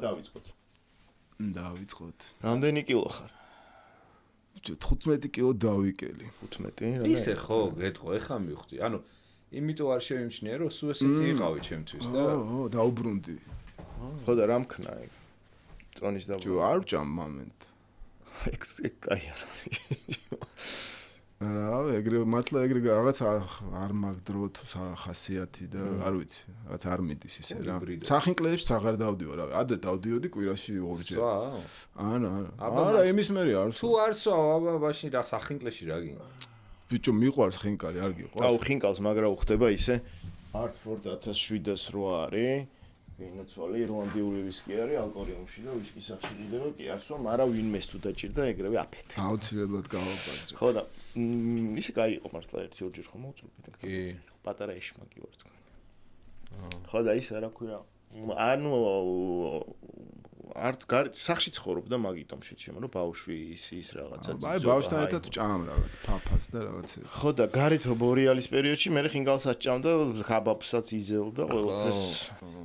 დავიწყოთ. დავიწყოთ. რამდენი კილო ხარ? 15 კილო დავიკელი. 15? ისე ხო, გეტყო, ეხლა მივხვდი. ანუ იმიტომ არ შევიმჩნია, რომ სულ ესეთი იყავი ჩემთვის და დაუბრუნდი. ხო და რა მქნა ეგ? წონის დაუბრუნდი. არ ვჭამ მომენტ. ეგ კაი არა. რა, მართლა ეგრე რაღაც არ მაგ დრო თუ ხასიათი და არ ვიცი, რაღაც არ მიდის ისე რა. სახინკლეში აღარ დავდივარ, რა. ადრე დავდიოდი კვირაში 2-ჯერ. არა, იმის მერე არ თუ არ სვავ, აბა მაშინ რა სახინკლეში რა გინდა? ბიჭო, მიყვარს ხინკალი, არ გიყვარს? აუ, ხინკალს მაგრა უხდება ისე. Hartford 1708 არის. ინოცვალი ირლანდიური ვისკი არის ალკორიუმში და ვისკის სახში დიდება კი არ სვა, მაგრამ ვინმეს თუ დაჭირდა ეგრევე აფეთე. აუცილებლად გავაბაძრე. ხო და ისე კაი იყო მართლა 1-2 ხომ მოუწყვეტ. კი. პატარა ეშმაკი ვარ თქვენ. ხო და ის რა ქვია? ანუ სახში ცხოვრობდა მაგიტომ შეჩემ რომ ბავშვი ის რაღაცა აი ბავშვთან ერთად ჭამ რაღაც ფაფას და რაღაცა. ხო და გარეთ რო ბორიალის პერიოდში მე ხინგალსაც ჭამდა ხაბაბსაც იზელდა ყველაფერს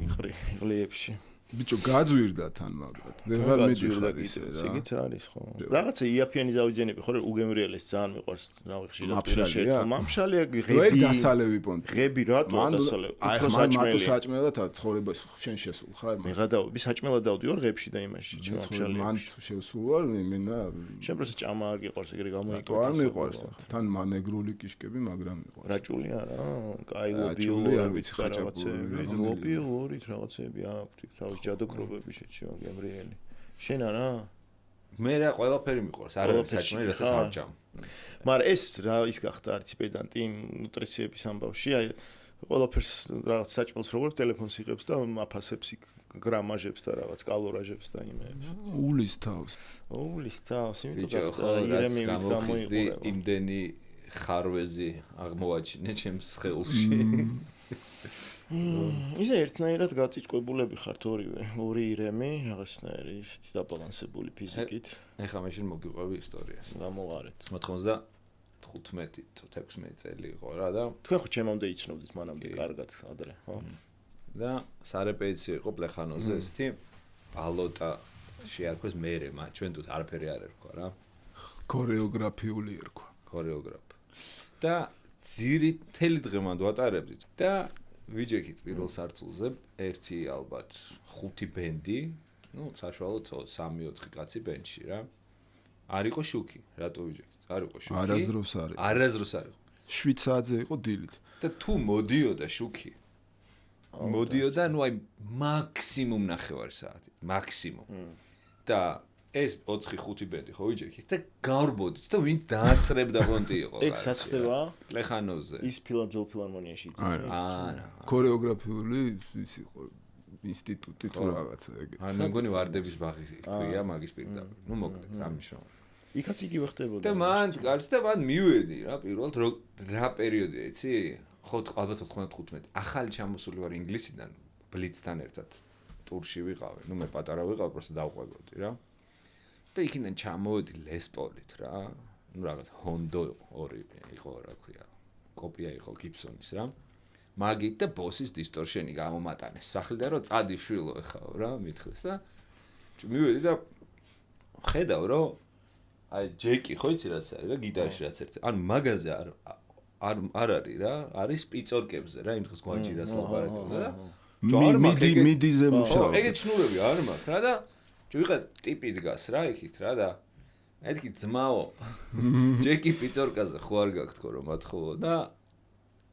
იღლიებში. ბიჭო გაძვირდა თან მაგრად. ვეღარ მიდიხარ ისე რა. ეგეც არის ხო. რაღაცა იაფიანი ზავიძენები ხო უგემრიელეს ძალიან მიყვარს ნავი ხშირად პირაშერთხა. მამშალია ღები. ეგ დასალევი პონტი. ღები რატო დასალევი? აი მარტო საჭმელად ცხოვრება შენ შესულ ხარ? მე გადავდი საჭმელად დავდივარ ღებში და იმაში მამშალია. მან თუ შევსულ ვარ იმენა. შენ პროს ჭამა არ გიყვარს ეგრე გამოიკვეთე. არ მიყვარს ახლა. თან მანეგრული კიშკები მაგრამ მიყვარს. რაჭული არა? კაი ლობი არ ვიცი ხაჭაპური. ლობი ორით რაღაცები აქვს. ჯადოქრობები შეჩიო გემრიელი. შენ არა? მე რა ყველაფერი მიყვარს, არ არის საჭმელი, რასაც არ ჭამ. მაგრამ ეს რა ის გახდა არც პედანტი ნუტრიციების ამბავში, აი ყველაფერს რაღაც საჭმელს როგორ ტელეფონს იღებს და აფასებს გრამაჟებს და რაღაც კალორაჟებს და იმეებს. ულის თავს. ულის თავს, იმიტომ რომ ირემი გამოიხდი იმდენი ხარვეზი აღმოაჩინე ჩემს სხეულში. ისე ერთნაირად გაწიჭკებულები ხართ ორი ირემი, რაღაცნაირი ისეთი დაბალანსებული ფიზიკით. ეხლა მაშინ მოგიყვები ისტორიას. გამოღარეთ. 95 თუ 16 წელი იყო რა და თქვენ ხო ჩემამდე იცნობდით მანამდე კარგად ადრე, ხო? და სარეპეტიციო იყო პლეხანოზე ესეთი ბალოტა შეარქვეს მერე, ჩვენ თუ არაფერი არ ერქვა რა. ქორეოგრაფიული ერქვა. ქორეოგრაფ. და მთელი დღე მანდ ვატარებდით და ვიჯექით პირველ სართულზე ერთი ალბათ 5 ბენდი, საშუალოდ 3-4 კაცი ბენდში რა. არ იყო შუქი, რატო ვიჯექით? არ იყო შუქი. არასდროს არ იყო. არასდროს არ იყო. 7 საათზე იყო დილით. და თუ მოდიოდა შუქი. მოდიოდა, აი მაქსიმუმ 9 საათი, მაქსიმუმ. და ეს 4-5 ბენდი ხო ვიჯექით და გავრბოდით და ვინც დაასწრებდა ფონტი იყო. ეგ საწყდება პლეხანოზე. ის ფილარმონიაში იყო. არა. ქორეოგრაფიული ის იყო ინსტიტუტი თუ რაღაცა ეგეთი. მე მგონი ვარდების ბაღი ქვია მაგის პირდაპირ. ნუ მოკლედ რა მნიშვნელობა. იქაც იგივე ხდებოდა. და მან კარს და მან მივედი რა პირველად რა პერიოდია იცი? ხო ალბათ 95. ახალი ჩამოსული ვარ ინგლისიდან ბლიცთან ერთად ტურში ვიყავი. ნუ მე პატარა ვიყავ, просто დავყვებოდი რა. და იქიდან ჩამოვედი ლესპოლით რა. ნუ რაღაც ჰონდო 2 იყო რა ქვია. კოპია იყო გიბსონის რა. მაგით და ბოსის დისტორშენი გამომატანეს სახლიდან რომ წადი შვილო ეხაო რა მითხეს და მივედი და ხედავ რომ აი ჯეკი ხო იცი რაც არის რა გიტარაში რაც ერთი ანუ მაგაზე არ არის რა არის სპიცორკებზე რა იმ დღეს გვაჯირას ლაპარაკობდა და მიდიზე მუშაობა ეგეთ შნურები არ მაქვს რა და ვიღა ტიპი დგას რა იქით რა და მეთქი ძმაო ჯეკი სპიცორკაზე ხო არ გაქვთ ხო რომ მათხოვო და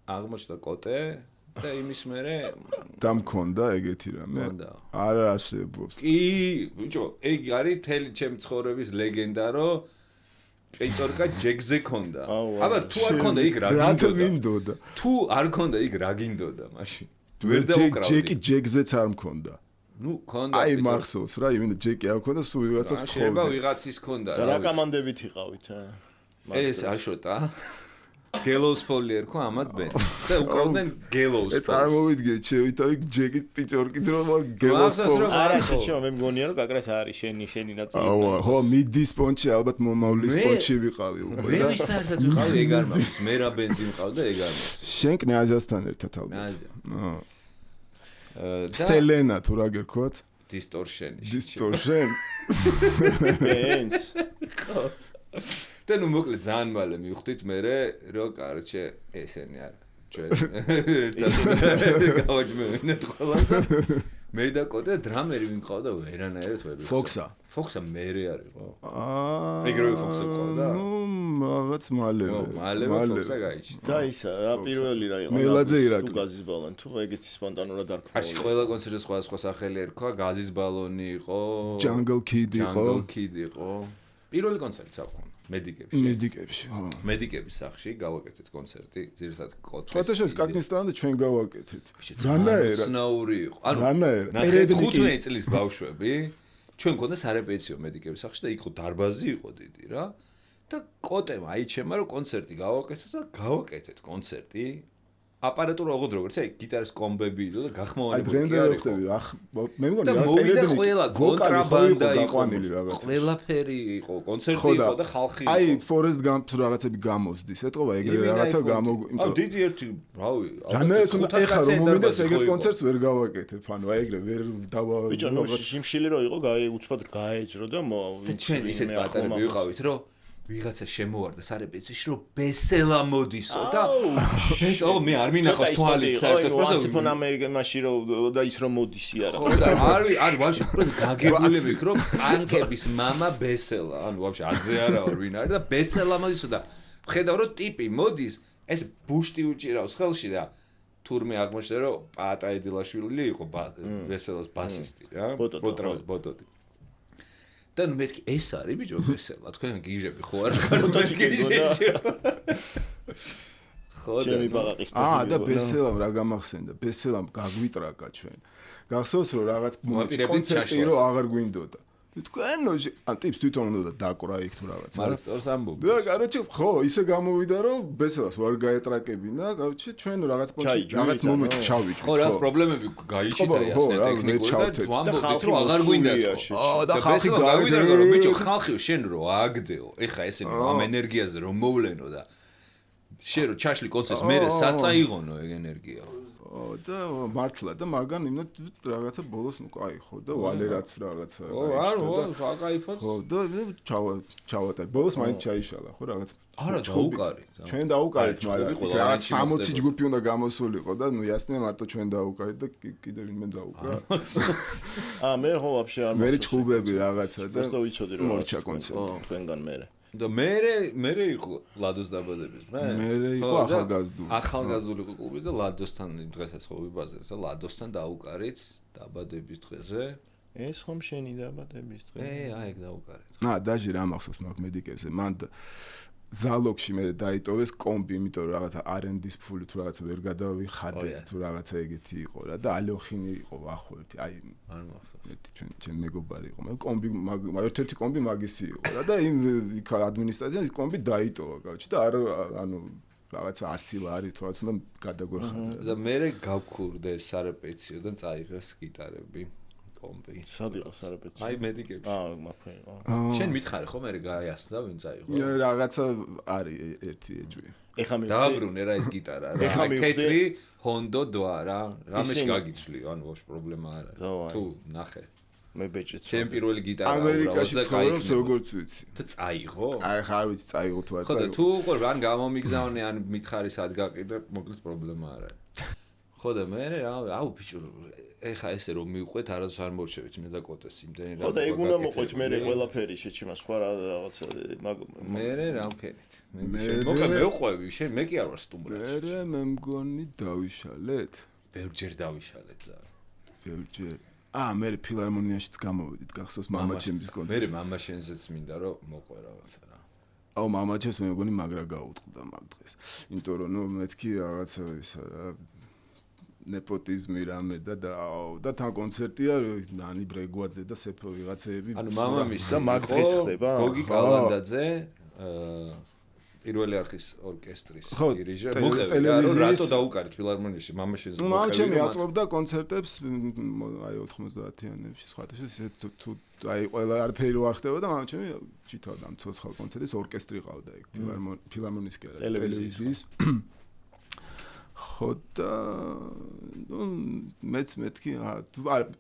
აღმოჩნდა კოტე და იმის მერე დამქონდა ეგეთი რამე არ არსებობს კი ბიჭო ეგ არის მთელი ჩემი ცხოვრების ლეგენდა რომ პეიცორკა ჯეკზე ქონდა აბა თუ არ ქონდა იქ რა გინდოდა თუ არ ქონდა იქ რა გინდოდა მაშინ ვერ დაუკრავდი ჯეკი ჯეკზეც არ მქონდა ნუ ქონდა აი მახსოვს რა იმენა ჯეკი არ ქონდა სულ ვიღაცას თხოვდა შეიძლება ვიღაცის ქონდა და რა კომანდებით იყავით ეს აშოტა გელოუს ფოლი ერქვა ამათ ბენდ და უკრავდნენ გელოუს ფოლს წარმოვიდგე შევითავი ჯეკით პიცორკით რომ გელოუს ფოლს არა შეშო მე მგონია რომ გაგრას არის შენი ნაწილი აუ ხო მიდის პონჩი ალბათ მომავლის პონჩი ვიყავი უკვე და მე ვისთან ერთად ვიყავი ეგ არ მაქვს მე რა ბენდი ვიყავ და ეგ არ მაქვს შენ კნიაზასთან ერთად ალბათ სელენა თუ რა გერქვათ distortion. Ենց. და ნუ მოკლედ ძალიან მალე მივხვდით მე რომ კაროჩე ესენი არა ჩვენ გავაჯმევინეთ ყველა მე და კოტე დრამერი ვინ ყავდა ვერანაირად ვერ ფოქსა მერე არისო ეგრევე ფოქსა ყავდა ნუ რაღაც მალე ფოქსა გაიჩი და ისა რა პირველი რა იყო მელაძე ირაკლი თუ გაზის ბალონი თუ ეგეც სპონტანურად არ ქვა არჩი ყველა კონცერტზე სხვა სახელი ერქვა გაზის ბალონი იყო Jungle Kid იყო პირველი კონცერტი საქმე მედიკებში ხო მედიკების სახში გავაკეთეთ კონცერტი ძირითადად კოტეს ფოტოშოპს კაკნისთან და ჩვენ გავაკეთეთ რანაერად ცნაური იყო ანუ რანაერად 15 წლის ბავშვები ჩვენ მქონდა სარეპეტიციო მედიკების სახში და იყო დარბაზი იყო დიდი რა და კოტემ აიჩემა რომ კონცერტი გავაკეთოთ და გავაკეთეთ კონცერტი აპარატურა ოღონდ როგორც აი გიტარის კომბები და გახმოვანებული კი არ იყო მე მგონი და მოვიდა ყველა კონტრაბანდა იყო ყველაფერი იყო კონცერტი იყო და ხალხი იყო აი Forest Gump რაღაცები გამოსდის ეთყობა ეგრე რაღაცა აუ დიდი ერთი რავი რანაირად ეხა რომ მომინდეს ეგეთ კონცერტს ვერ გავაკეთებ ანუ აი ეგრე ვერ დავა ბიჭო ნუ შიმშილი რო იყო უცბად გაეჭრო და ჩვენ ისეთ პატარები ვიყავით რომ ვიღაცა შემოვარდა სარეპეტიციაში რომ ბესელა მოდისო და ო მე არ მინახავს თვალით საერთოდ პროსტო ფონ ამერიკანში რომ და ის რომ მოდისი არა ხო და არ ვაფშე პროსტო გაგებულები რომ პანკების мама ბესელა ანუ ვაფშე აზე არა ვარ ვინ არის და ბესელა მოდისო და ხედავ რომ ტიპი მოდის ეს ბუშტი უჭირავს ხელში და თურმე აღმოჩნდა რომ პატა ედილაშვილი იყო ბესელას ბასისტი რა ბოტოტი და ნუ მეთქი ეს არის ბიჭო ბესელა თქვენ გიჟები ხო არ ხართ გიჟები ხო და ბესელამ რა გამახსენდა ბესელამ გაგვიტრაკა ჩვენ გახსოვს რომ რაღაც კონცერტი რომ აღარ გვინდოდა თქვენ ან ტიპს თვითონ უნდა დაკვრა იქ თუ რაღაც მაგრამ სწორს ამბობ და კაროჩე ხო ისე გამოვიდა რომ ბესელას ვარ გაეტრაკებინა კაროჩე ჩვენ რაღაც პონჩი რაღაც მომენტში ჩავიჭვით ხო რაღაც პრობლემები გაიჩიტა ასე ტექნიკურად ვამბობთ რომ აღარ გვინდა და ხალხი გავიდა რომ ბიჭო ხალხი შენ რო აგდეო ეხა ესენი ამ ენერგიაზე რომ მოვლენო და შენ რო ჩაშლი კონცერტს მე საწაიღონო ეგ ენერგია და მართლა და მაგან იმდენ რაღაცა ბოლოს ნუ კაი ხო და ვალერაც რაღაცა არა კაიფად ხო და ჩავატა ბოლოს მაინც ჩაიშალა ხო რაღაც არა დაუკარით ჩვენ დაუკარით მაგრამ რაღაც 60 ჯგუფი უნდა გამოსულიყო და ნუ ясნია მარტო ჩვენ დაუკარით და კიდე ვინმე დაუკრა მე ხო ვაფშე არ მე ჩხუბები რაღაცა და просто ვიცოდი რომ მორჩა კონცერტი თქვენგან მე და მე იყო ლადოს დაბადების დღე მე იყო ახალგაზრდული კლუბი და ლადოსთან დღესაც ხო ვიბაზრეთ და ლადოსთან დაუკარით დაბადების დღეზე ეს ხომ შენი დაბადების დღე აი ეგ დაუკარით დაჟე რა მახსოვს მაგ მედიკებზე მან ზალოგში მე დაიტოვეს კომბი იმიტომ რომ რაღაცა R&D-ის ფული თუ რაღაცა ვერ გადავიხადეთ თუ რაღაცა ეგეთი იყო რა და ალოხინი იყო ვახოერთი აი არ მახსოვს ჩვენ მეგობარი იყო მე კომბი ერთ-ერთი კომბი მაგისი იყო რა და იმ ადმინისტრაციამ ის კომბი დაიტოვა გაჩი და არ ანუ რაღაცა 100 ლარი თუ რაც უნდა გადაგვეხადა და მე გავქურდე სარეპეტიციოდან წაიღეს გიტარები კომბი. სად იყო სარეპეტიციო? აი მედიკებში. მაფეო. შენ მითხარი ხომ მე გაიასდა ვინ წაიღო? რაღაცა არის ერთი ეჯვი. ეხა მე დააბრუნე რა ეს გიტარა რა. თეთრი ჰონდო დვა რა. რამეში გაგიცვლი, ანუ ვაფშე პრობლემა არ არის. თუ ნახე. მე ბეჭეც. ჩემ პირველი გიტარა ამერიკაში ცხოვრობს როგორც ვიცი. და წაიღო? აი ხარ ვიცი წაიღო თუ არ წაიღო. ხო და თუ ყო რან გამომიგზავნე ან მითხარი სად გაყიდე, მოკლედ პრობლემა არ არის. ხო და მე რა აუ ბიჭო ეხა ესე რომ მივყვეთ არასდროს არ მოვშევით მე და კოტეს იმდენი რა. ხო და ეგ უნდა მოყვეთ მე ყველაფერი შეჩიმა სხვა რაღაცა მე რა მქენით. მოკლედ მე ვყვევი შენ მე კი არ ვარ სტუმრაში. მე მგონი დავიშალეთ. ბევრჯერ დავიშალეთ ზა. ბევრჯერ. მე ფილარმონიაშიც გამოვედით გახსოვს მამაჩემის კონცერტი. მე მამაშენზეც მინდა რომ მოყვე რაღაცა რა. აუ მამაჩემს მე მგონი მაგრა გაუტყდა მაგ დღეს. იმიტომ რომ ნუ მეთქი რაღაცა ისა რა ნეპოტიზმი რამე და თან კონცერტია ნანი ბრეგვაძე და სეფო ვიღაცეები ანუ მამამისი და მაგ დღეს ხდება გოგი კალანდაძე პირველი არხის ორკესტრის დირიჟორი მოხევი რომ რატო დაუკარით ფილარმონიაში მამაშენზე მოხევი მამაჩემი აწყობდა კონცერტებს აი 90-იანებში სხვადასხვა ისე თუ აი ყველა არაფერი არ ხდება და მამაჩემი ჩითავდა ამ ცოცხალ კონცერტის ორკესტრი ყავდა იქ ფილარმონიის კი არა ტელევიზიის ხო და მეც მეთქი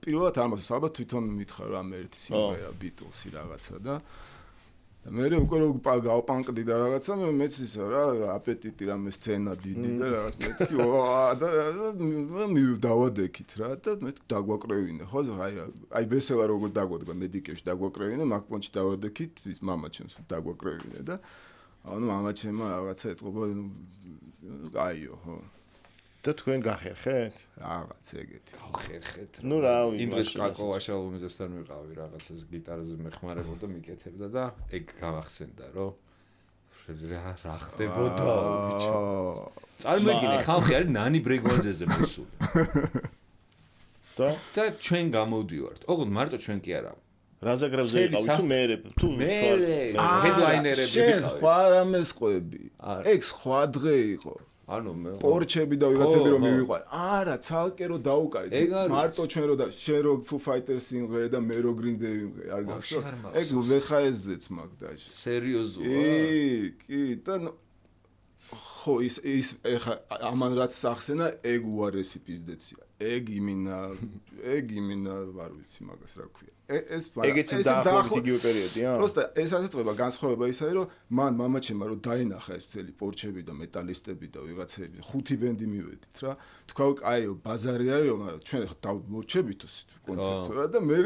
პირველად ამას ალბათ თვითონ მითხარ რა მე ერთი სიმღერა ბიტლსი რაღაცა და მე უკვე გავპანკდი და რაღაცა მეც ისა რა აპეტიტი რამე სცენა დიდი და რაღაც მეთქი და დავადექით რა და მე დაგვაკრევინე ხო აი ბესელა როგორ დაგვადგა მედიკებში დაგვაკრევინე მაგპონჩი დავადექით ის მამა ჩემს დაგვაკრევინე და ანუ მამა ჩემმა რაღაცა ეთყობა აიო ხო და თქვენ გახერხეთ? რაღაც ეგეთი. გახერხეთ. ნუ რა იმ დღეს კაკოვაში ალბომისთან ვიყავი, რაღაცას გიტარაზე მეხმარებოდა, მიკეთებდა და ეგ გამახსენდა, რომ რა ხდებოდა ბიჭო. წარმოგიდგენე, ხალხი არის ნანი ბრეგვაძეზე მოსული. და ჩვენ გამოვდივართ. ოღონდ მარტო ჩვენ კი არა. რაზაგრებზე იყავი თუ მეერე თუ ჰედლაინერები შენ სხვა რამეს ყვები. ეგ სხვა დღე იყო. ანუ მე პორჩები და ვიღაცები რომ მივიყვარე. არა, ცალკე რო დაუკარით. მარტო ჩვენ რო და შენ რო Foo Fighters სიმღერა და მე რო Green Day სიმღერა არ გახსოვ. ეგ VHS-ზეც მაგდაში. სერიოზულად? კი, და ხო ის ეხა ამან რაც სახსენა ეგ უარესი პიზდეცია. ეგ იმინა ვარ ვიცი მაგას რა ქვია. ეს ეგეც დაახლოებით იგივე პერიოდია? просто ეს ასეწება განსხვავება ისაა რომ მან მამაჩემმა რომ დაინახა ეს მთელი პორჩები და მეტალისტები და ვიღაცები 5 ბენდი მივედით რა. თქვა აიო ბაზარი არის რომ ჩვენ ხა დავმორჩებითო კონცერტს რა და მე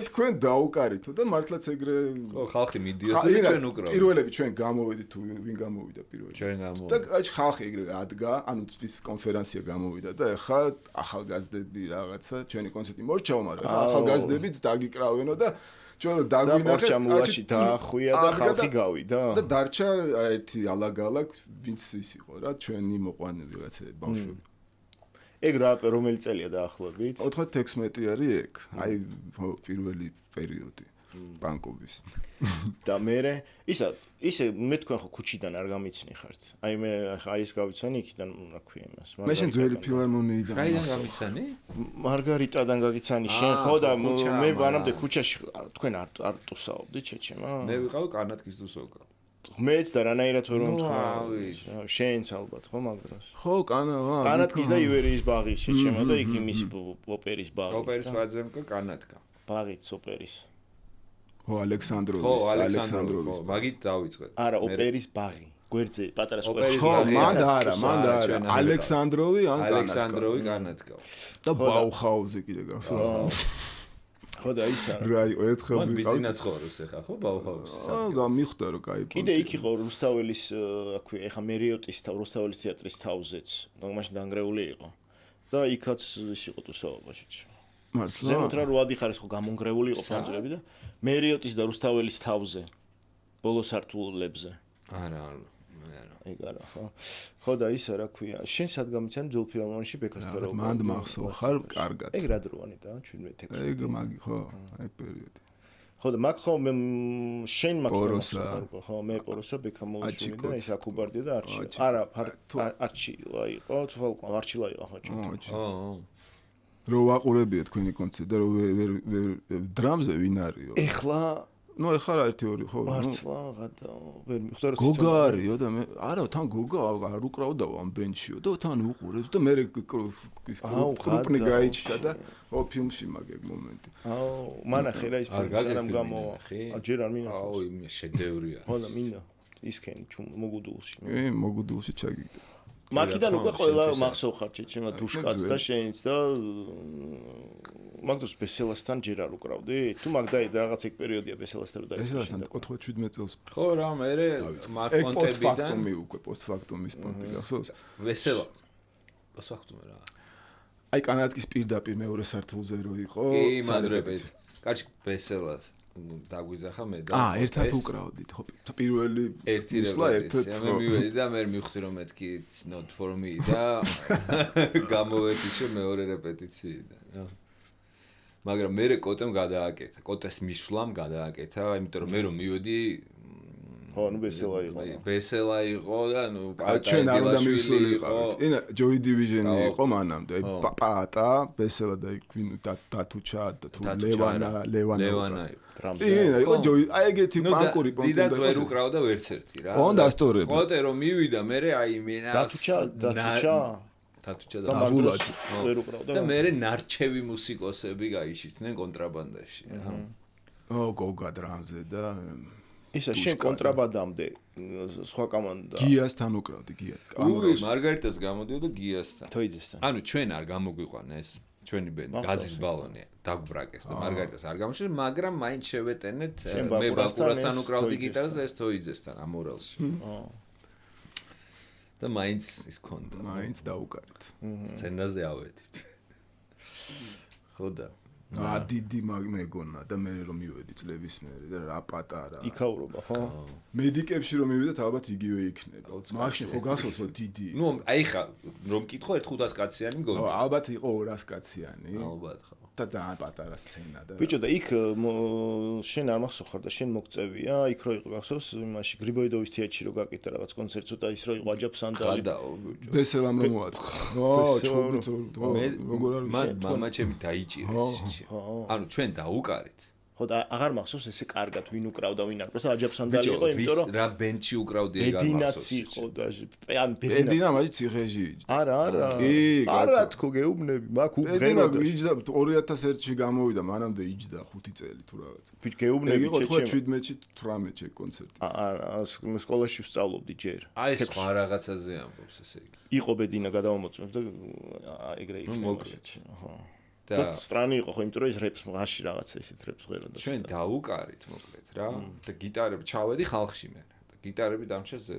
თქვენ დაუკარითო და მართლაც ეგრე ხალხი მიდიოდა და ჩვენ უკრავთ. პირველები ჩვენ გამოვედით თუ ვინ გამოვიდა პირველი. ჩვენ გამოვიდა. და ხალხი ეგრე ადგა, ანუ ის კონფერენცია გამოვიდა და ეხა ახალგაზრდები რაღაცა ჩვენი კონცერტი მორჩაო, მაგრამ ახალგაზრდებიც დაგიკრავენო და ჩვენ დაგვინახეს კაცი დაახვია და ხალხი გავიდა და დარჩა ერთი ალაგ-ალაგ ვინც ის იყო რა ჩვენი მოყვანილი რაღაცები ბავშვები. ეგ რა რომელი წელია დაახლოებით? 96 არის ეგ. აი პირველი პერიოდი ბანკობის. და მე ისე მე თქვენ ხო ქუჩიდან არ გამიცნი ხართ. აი მე აი ეს გავიცანი იქიდან რა ქვია იმას. მე შენ ძველი ფილარმონიიდან. რაიდან გამიცანი? მარგარიტადან გაგიცანი შენ ხო და მე მანამდე ქუჩაში თქვენ არ ტუსაობდით შეჩემა? მე ვიყავი კანატკის დუსოკა. მეც და რანაირად ვერ მომთხოვა. შენც ალბათ ხო მაგდროს. ხო კანატკის და ივერიის ბაღის შეჩემა და იქ იმის ოპერის ბაღის. ოპერის ვაძემკა კანატკა. ბაღიც ოპერის. ხო ალექსანდროვის. ხო, მაგით დავიწყეთ. არა, ოპერის ბაღი. გვერდზე პატარა სკვერში. ხო, მან არა. ალექსანდროვი ან ალექსანდროვი კანატკა. და ბაუჰაუზი კიდე გახსოვს. ხო და ისა. რაი, ერთხელ მან ბიძინა ცხოვრობს ახლა, ხო, ბაუჰაუსის. აა, მიხვდა რომ кай. კიდე იქ იყო რუსთაველის, აქვე, ეხა მერიოტის რუსთაველის თეატრის თავზეც. მაშინ დანგრეული იყო. და იქაც ის იყო თუსაობაში. მართლა. ზემოთ რა როადი ხარეს ხო გამონგრეული იყო ფანჯრები და მერიოტის და რუსთაველის თავზე. ბოლო სართულებზე. არა. ეგ არა ხო? ხო და ისა რა ქვია? შენ სად გამიცანი ძველ ფილარმონიაში ბეკასტერო? მანდ მახსოვ ხარ კარგად. ეგ რა დროანი და 17 16. ეგ მაგი ხო, ეგ პერიოდი. ხო და მაგ ხო მე შენ მაგ ხო მე პოროსა ბეკამოვიშვილი და ის აკუბარდია და არჩი. არა, არჩილა იყო, თვალყო არჩილა იყო ხო? რო ვაყურებია თქვენი კონცერტი და რო ვერ დრამზე ვინ არისო? ეხლა ნუ ეხლა რა ერთი ორი ხო მართლა ღადა ვერ მიხვდა რომ გოგა არისო და მე არა თან გოგა არ უკრავდაო ამ ბენჩიო და თან უყურებს და მე ის კრუპნი გაიჩნდა და ო ფილმში მაგ მომენტი აუ მანახე რა ის ფილმი გამო ჯერ არ მინახავს აუ იმ შედევრია ხო და მინდა ისქენ მოგუდულში მოგუდულში ჩაგიგდა მაგიდან უკვე ყველა მახსოვ ხარ ჩეჩემა დუშკაც და შენიც და მაგდროს ბესელასთან ჯერ არ უკრავდი? თუ მაგდაი რაღაც ეგ პერიოდია ბესელასთან რომ დაიწყო. ბესელასთან 97 წელს. ხო რა, მე მაგ კონტებიდან პოსტფაქტუმის პონტი გახსოვს? ბესელა. პოსტფაქტუმი რა. აი კანატკის პირდაპირ მეორე სართულზე რო იყო. კი, მადრებეთ. კაჩ ბესელას დაგვიზახა მე და ერთად უკრავდით ხო პირველი ერთი ერთად მე მივედი და მე მივხვდი რომ მეთქი it's not for me და გამოვედი შე მეორე რეპეტიციიდან რა მაგრამ მე კოტემ გადააკეთა კოტეს მისვლამ გადააკეთა იმიტომ რომ მე რომ მივედი ხო, ნუ ბესელა იყო. ბესელა იყო და ნუ ჩვენ არ უნდა მივსულიყავით. ენა Joy Division-ი იყო მანამდე. პატა, ბესელა და ვინ დათუჩა და თუ ლევანა იყო. ენა იყო Joy, აი ეგეთი პანკური პონტი და დიდად ვერ უკრავდა ვერცერთი რა. კონდა ასტორები. ყოტე რომ მივიდა, მე აი მენას თათუჩა და დაბულაცი ვერ უკრავდა. და მე ნარჩევი მუსიკოსები გაიშიდნენ კონტრაბანდაში რა. გოგა დრამზე და ისა შენ კონტრაბანდამდე სხვა კომანდა გიასთან უკრავდი გია. უი მარგარიტას გამოდიოდა გიასთან. თოიძესთან. ანუ ჩვენ არ გამოგვიყვანეს ჩვენი ბენდი გაზის ბალონი დაგბრაკეს და მარგარიტას არ გამოშვეს, მაგრამ მაინც შევეტენეთ მე ბაკურასთან უკრავდი გიტარას და ეს თოიძესთან ამორელში. და მაინც ის ქონდა. მაინც დაუკარით. სცენაზე ავედით. ხო და დიდი მეგონა და მე რომ მივედი წლების მერე და რა პატარა. იქაურობა, ხო? მედიკებში რომ მივიდეთ, ალბათ იგივე იქნება. მაშინ ხო გასულს რომ დიდი. ნუ აი ხა რომ მკითხო 500 კაციანი მგონი. ხო, ალბათ იყო 200 კაციანი. ალბათ ხო. და ძალიან პატარა სცენა და. ბიჭო და იქ შენ არ მახსოვს ხარ და შენ მოგწევია, იქ რო იყო გახსოვს იმაში გრიბოიდოვის თეატრში რო გაკეთდა რაღაც კონცერტს და ის რო იყო აჯაფსანდალი. ხადაო ბიჭო. ბესელამ რომ მოაწყა. ჩუბით როგორ არის? მამა ჩემი დაიჭირეს. ანუ ჩვენ დაუკარით. ხო და აღარ მახსოვს ესე კარგად ვინ უკრავდა ვინ არ. პროსტა აჯაფსანდალი იყო, იმიტომ რომ რა ბენჩი უკრავდი ეგ არ ბედინაც იყო და ან ბედინა მაინც ციხეში იჯდა. არა. კი, არა თქო გეუბნები, მაგ ბედინა იჯდა 2001-ში გამოვიდა, მანამდე იჯდა 5 წელი თუ რაღაც. ბიჭ გეუბნები იყო 17-ში 18-ში კონცერტი. არა, სკოლაში ვსწავლობდი ჯერ. აი სხვა რაღაცაზე ამბობს ესე იგი. იყო ბედინა გადავამოწმებ და ეგრე იქნება. ხო. და სტრანი იყო ხო, იმიტომ რომ ის რეპს მღაში რაღაცა ისეთ რეპს ღვეროდა. ჩვენ დაუკარით მოკლედ რა. და გიტარები ჩავედი ხალხში მე. და გიტარები დამჭა ზე.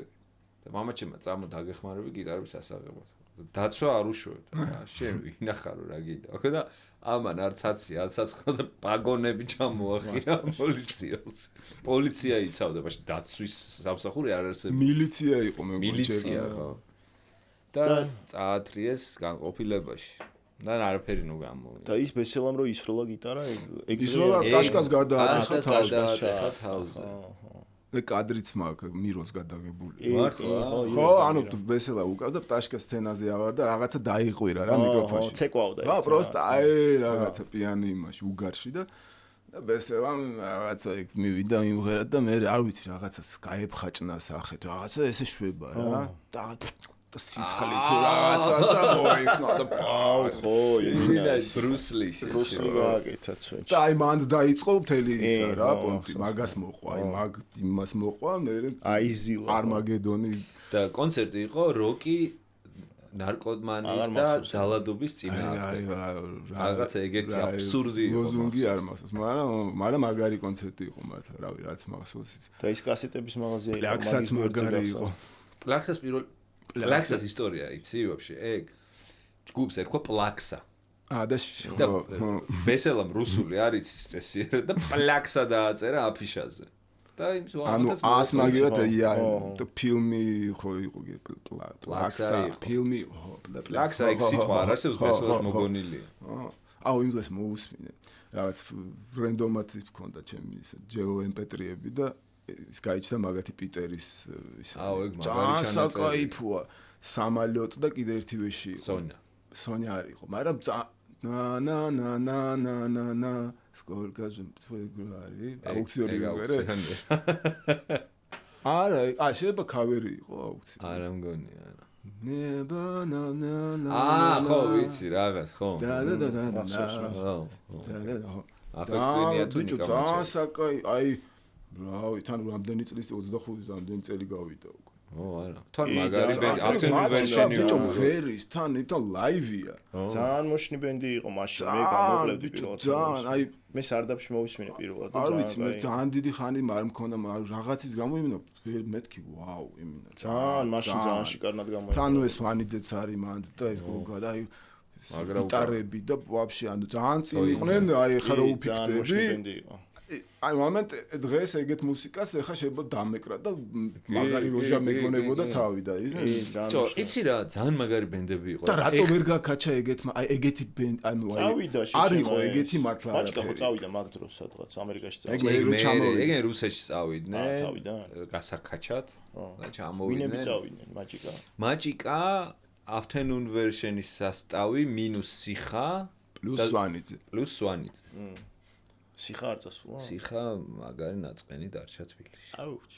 და მამაჩემმა წამო დაგეხმარები გიტარების ასაღებად. დაცვა არ უშუებდა. შენ ვინახარო რა გიდა. ხო და ამან არც აცი, არც აცხდა და პაგონები ჩამოახია პოლიციას. პოლიცია იცავდა, მაშინ დაცვის სამსახური არ არსებობდა. მილიცია იყო მე მილიცია ხო. და წაათრიეს განყოფილებაში. და არაფერი ნუ გამოვიდა. და ის ბესელამ რო ისროლა გიტარა, ეგ ისროლა კაშკას გადაატეხა თავზე. და კადრიც მაქვს მიროს გადაგებული. ხო, ანუ ბესელა უკრავდა და პტაშკა სცენაზე ავარ და რაღაცა დაიყვირა რა მიკროფონში. ცეკვავდა. ხო, პროსტა აი რაღაცა პიანი იმაში უგარში და ბესელამ რაღაცა იქ მივიდა იმღერა და მე არ ვიცი რაღაცას გაეფხაჭნა სახეთ. რაღაცა ესე შვება რა. და სისხლი თუ რაღაცა და მოიქნა და ხო, ინა ბრუსლი გააკეთა ჩვენ. და აი მანდ დაიწყო მთელი ისა რა პონტი, მაგას მოყვა, აი მაგ იმას მოყვა, მე აიზილა. არმაგედონი და კონცერტი იყო როკი ნარკომანიის და ძალადობის წინააღმდეგ. რაღაცა ეგეთი აბსურდი იყო. ლოზუნგი არ მახსოვს, მაგრამ მაგარი კონცერტი იყო მართლა, რავი, რაც მახსოვს ის. და ის კასეტების მაღაზია იყო. პლაქსაც მაგარი იყო. პლაქსას პირველ პლაქსას ისტორია იცი ვაფშე ეგ ჯგუფს ერქვა პლაქსა და ბესელამ რუსული არის ის წესი და პლაქსა დააწერა აფიშაზე და იმ ზოანაც ას მაგერად და ფილმი ხო იყო პლაქსა ფილმი პლაქსა ეგ სიტყვა არ არსებობს ბესელას მოგონილია აუ იმ დღეს მოусმინე რაღაც რენდომად მქონდა ჩემი ის ჯეო MP3-ები და ის გაიჩნდა მაგათი პიტერის ის საკაიფოა სამალიოტ და კიდე ერთი ვეში იყო სონია არ იყო მაგრამ на сколько же твои аукციონი ვიყერე არა შეიძლება კავერი იყო აукციონი არა მგონია არა ხო ვიცი რაღაც ხო და აფექსტვენია თუ საკაი აი რავი, თან რამდენი წლის 25 რამდენი წელი გავიდა უკვე. ო, არა. თან მაგარი ბენდი, afternoon version-ი იყო. ღერის, თან თან ლაივია. ძალიან მოშნი ბენდი იყო მაშინ, მე გამოვლებდი პირველად. ძალიან, აი მე სარდაფში მოვისმინე პირველად. არ ვიცი, მე ძალიან დიდი ხანი არ მქონდა, რაღაცის გამოიმინა, ვერ მეთქი, ვაუ, იმინა. ძალიან, მაშინ ძალიან შიკარნად გამოიმინა. თან ეს ვანიძეც არის მანდ და ეს გოგა და აი გიტარები და ვაფშე ანუ ძალიან წინ იყვნენ, აი ხა რო უფიქრდები. აი მომენტ დღეს ეგეთ მუსიკას ეხა შეიძლება დამეკრა და მაგარი როჟა მეგონებოდა თავი და ჯო იცი რა ძალიან მაგარი ბენდები იყო და რატო ვერ გაკაჩა ეგეთმა აი ეგეთი ანუ აი არ იყო ეგეთი მართლა მაჭკა ხო წავიდა მაგ დროს სადღაც ამერიკაში ეგენ რუსეთში წავიდნენ გასაკაჩად და ჩამოვიდნენ ვინები წავიდნენ მაჭიკა afternoon version-ის სასტავი მინუს სიხა პლუს სვანიძე სიხა არ წასულა სიხა მაგარი ნაწყენი დარჩა თბილისში აუჩ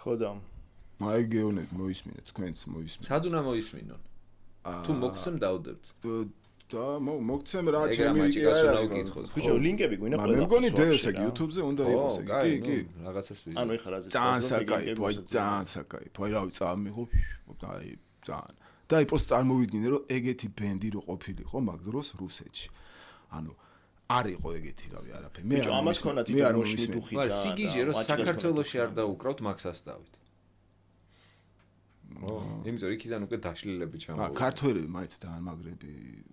ხო და აი გეონეთ მოისმინეთ თქვენც მოისმინეთ სად უნდა მოისმინონ თუ მოგცემ დავდებთ და მოგცემ რა ჩემი ჩემი რა უკითხოთ ბიჭო ლინკები გვინა ყველა მე მგონი დევს ეგ YouTube-ზე უნდა იყოს ეგ კი რაღაცას ვიდეო ანუ ეხლა რაზე ძალიან საკაიფო ძალიან საკაიფო აი რავი წამიღო აი ძალიან და აი პროსტ წარმოვიდგინე რომ ეგეთი ბენდი რო ყოფილიყო მაგ დროს რუსეთში ანუ არ იყო ეგეთი რავი არაფერი მე არ ამას ქონა თვითონ მოშლი დუხი ჯა სიგიჟე რომ საქართველოში არ დაუკრავთ მაგ სასტავით იმიტომ იქიდან უკვე დაშლილები ჩამოვიდა ქართველები მაინც ძალიან მაგრები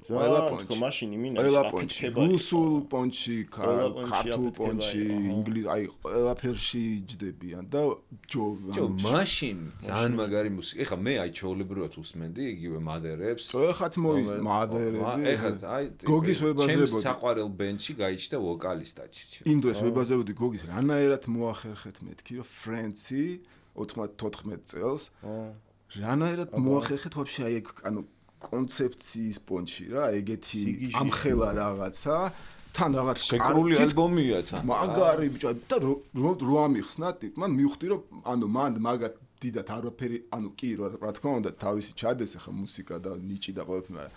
ყველა პონჩი მაშინი მინა ყველა პონჩი რუსულ პონჩი ქართულ პონჩი ინგლისურ აი ყველაფერში ჯდებიან და ჯო მაშინ ძალიან მაგარი მუსიკა ეხა მე აი ჩაოლებრივად უსმენდი იგივე მადერებს ეხაც მადერები ეხა აი გოგის ვებაზრებოდი ჩემს საყვარელ ბენდში გაიჩნდა ვოკალისტაჩი იმ დროს ვებაზრებოდი გოგის რანაირად მოახერხეთ მეთქი რომ ფრენცი 94 წელს რანაირად მოახერხეთ ვაფშე აი ეგ ანუ კონცეფციის პონჩი რა ეგეთი ამხელა რაღაცა თან რაღაც შეკრული ალბომია თან მაგარი ბიჭო და რო ამიხსნა მან მივხვდი რომ ანუ მან მაგათ დიდათ არაფერი ანუ კი რა თქმა უნდა თავისი ჩადეს ახლა მუსიკა და ნიჭი და ყველაფერი მაგრამ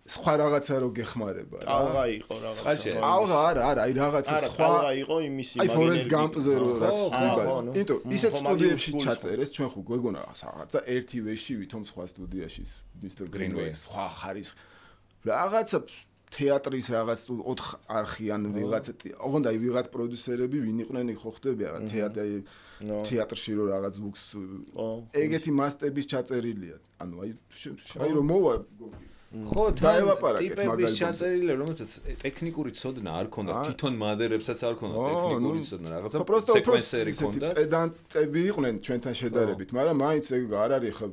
სხვა რაღაცა რო გეხმარება რა. ტალღა იყო რაღაცა. ტალღა არა, აი რაღაცა სხვა. ტალღა იყო იმისი მაგინერი. აი Forest Gump-ზე რაც ვიბა. იმიტომ ისეთ სტუდიებში ჩაწერეს ჩვენ ხო გვეგონა რაღაც და ერთი ვეში ვითომ სხვა სტუდიაში Mr. Greenway სხვა ხარის რაღაცა თეატრის რაღაც 4 არხიან ვიღაცა ოღონდ აი ვიღაც პროდიუსერები ვინ იყვნენ ხო ხდები რაღაც თეატრში რო რაღაც ლუქს ეგეთი მასტების ჩაწერილია. ანუ აი რომ მოვა ხო ტიპების ჩაწერილი რომელსაც ტექნიკური ცოდნა არ ქონდა თვითონ მადერებსაც არ ქონდა ტექნიკური ცოდნა რაღაცა სეკვენსერი ქონდა პედანტები იყვნენ ჩვენთან შედარებით მაგრამ მაინც ეგ არ არის ხა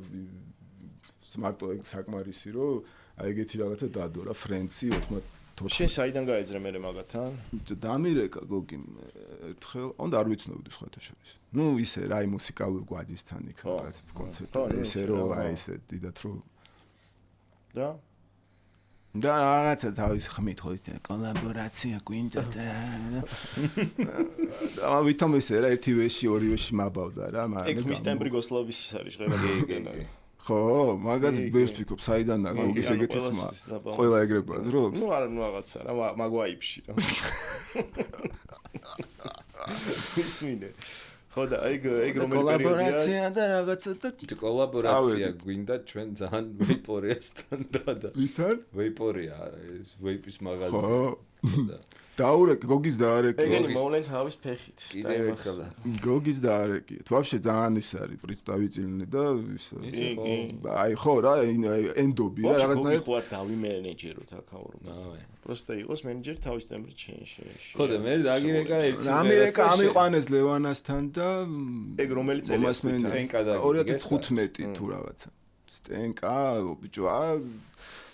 მარტო ეგ საკმარისი რომ აი ეგეთი რაღაცა დადო რა ფრენცი 94 შენ საიდან გაეძრე მე მაგათთან დამირეკა გოგი ერთხელ უნდა არ ვიცნობდი სხვათა შორის ნუ ისე რა აი მუსიკალურ გვაჯისთან იქ რაღაც კონცერტი ესე რომ აი ესე დიდათ რომ და რაღაცა თავის ხმით ხო ისე კოლაბორაცია გვინდა და ვითომ ისე რა ერთი ვეში ორი ვეში მაბავდა რა მაგრამ ეგ მის ტემბრიგოსლავის არის ღერა ხო მაგას ბევრს ვფიქრობ საიდან და გოგის ეგეთი ხმა ყველა ეგრება ზრობს ნუ არა ნუ რაღაცა რა მაგვაიფში რა ისმინე ხო და ეგ რომელი კოლაბორაცია და რაღაცა და კოლაბორაცია გვინდა ჩვენ ძალიან ვეიპორიასთან რა და ვისთან ვეიპორია ეს ვეიპის მაღაზია ხო დაურეკ გოგის დაარეკი ეგენი მოვლენ თავის ფეხით კიდევ ერთხელ გოგის დაარეკი ვაფშე ძალიან ის არის პრინციპი და აი ხო რა ენდობი რა რაღაცნაირად ხო დავიმენეჯეროთ აქაურო просто იყოს მენეჯერი თავის ტემბრით შეეშ ხო და მე დაგირეკა ერთი ამერიკა ამიყვანეს ლევანასთან და ეგ რომელი წელია სტენკა და 2015 თუ რაღაცა სტენკა ბიჭო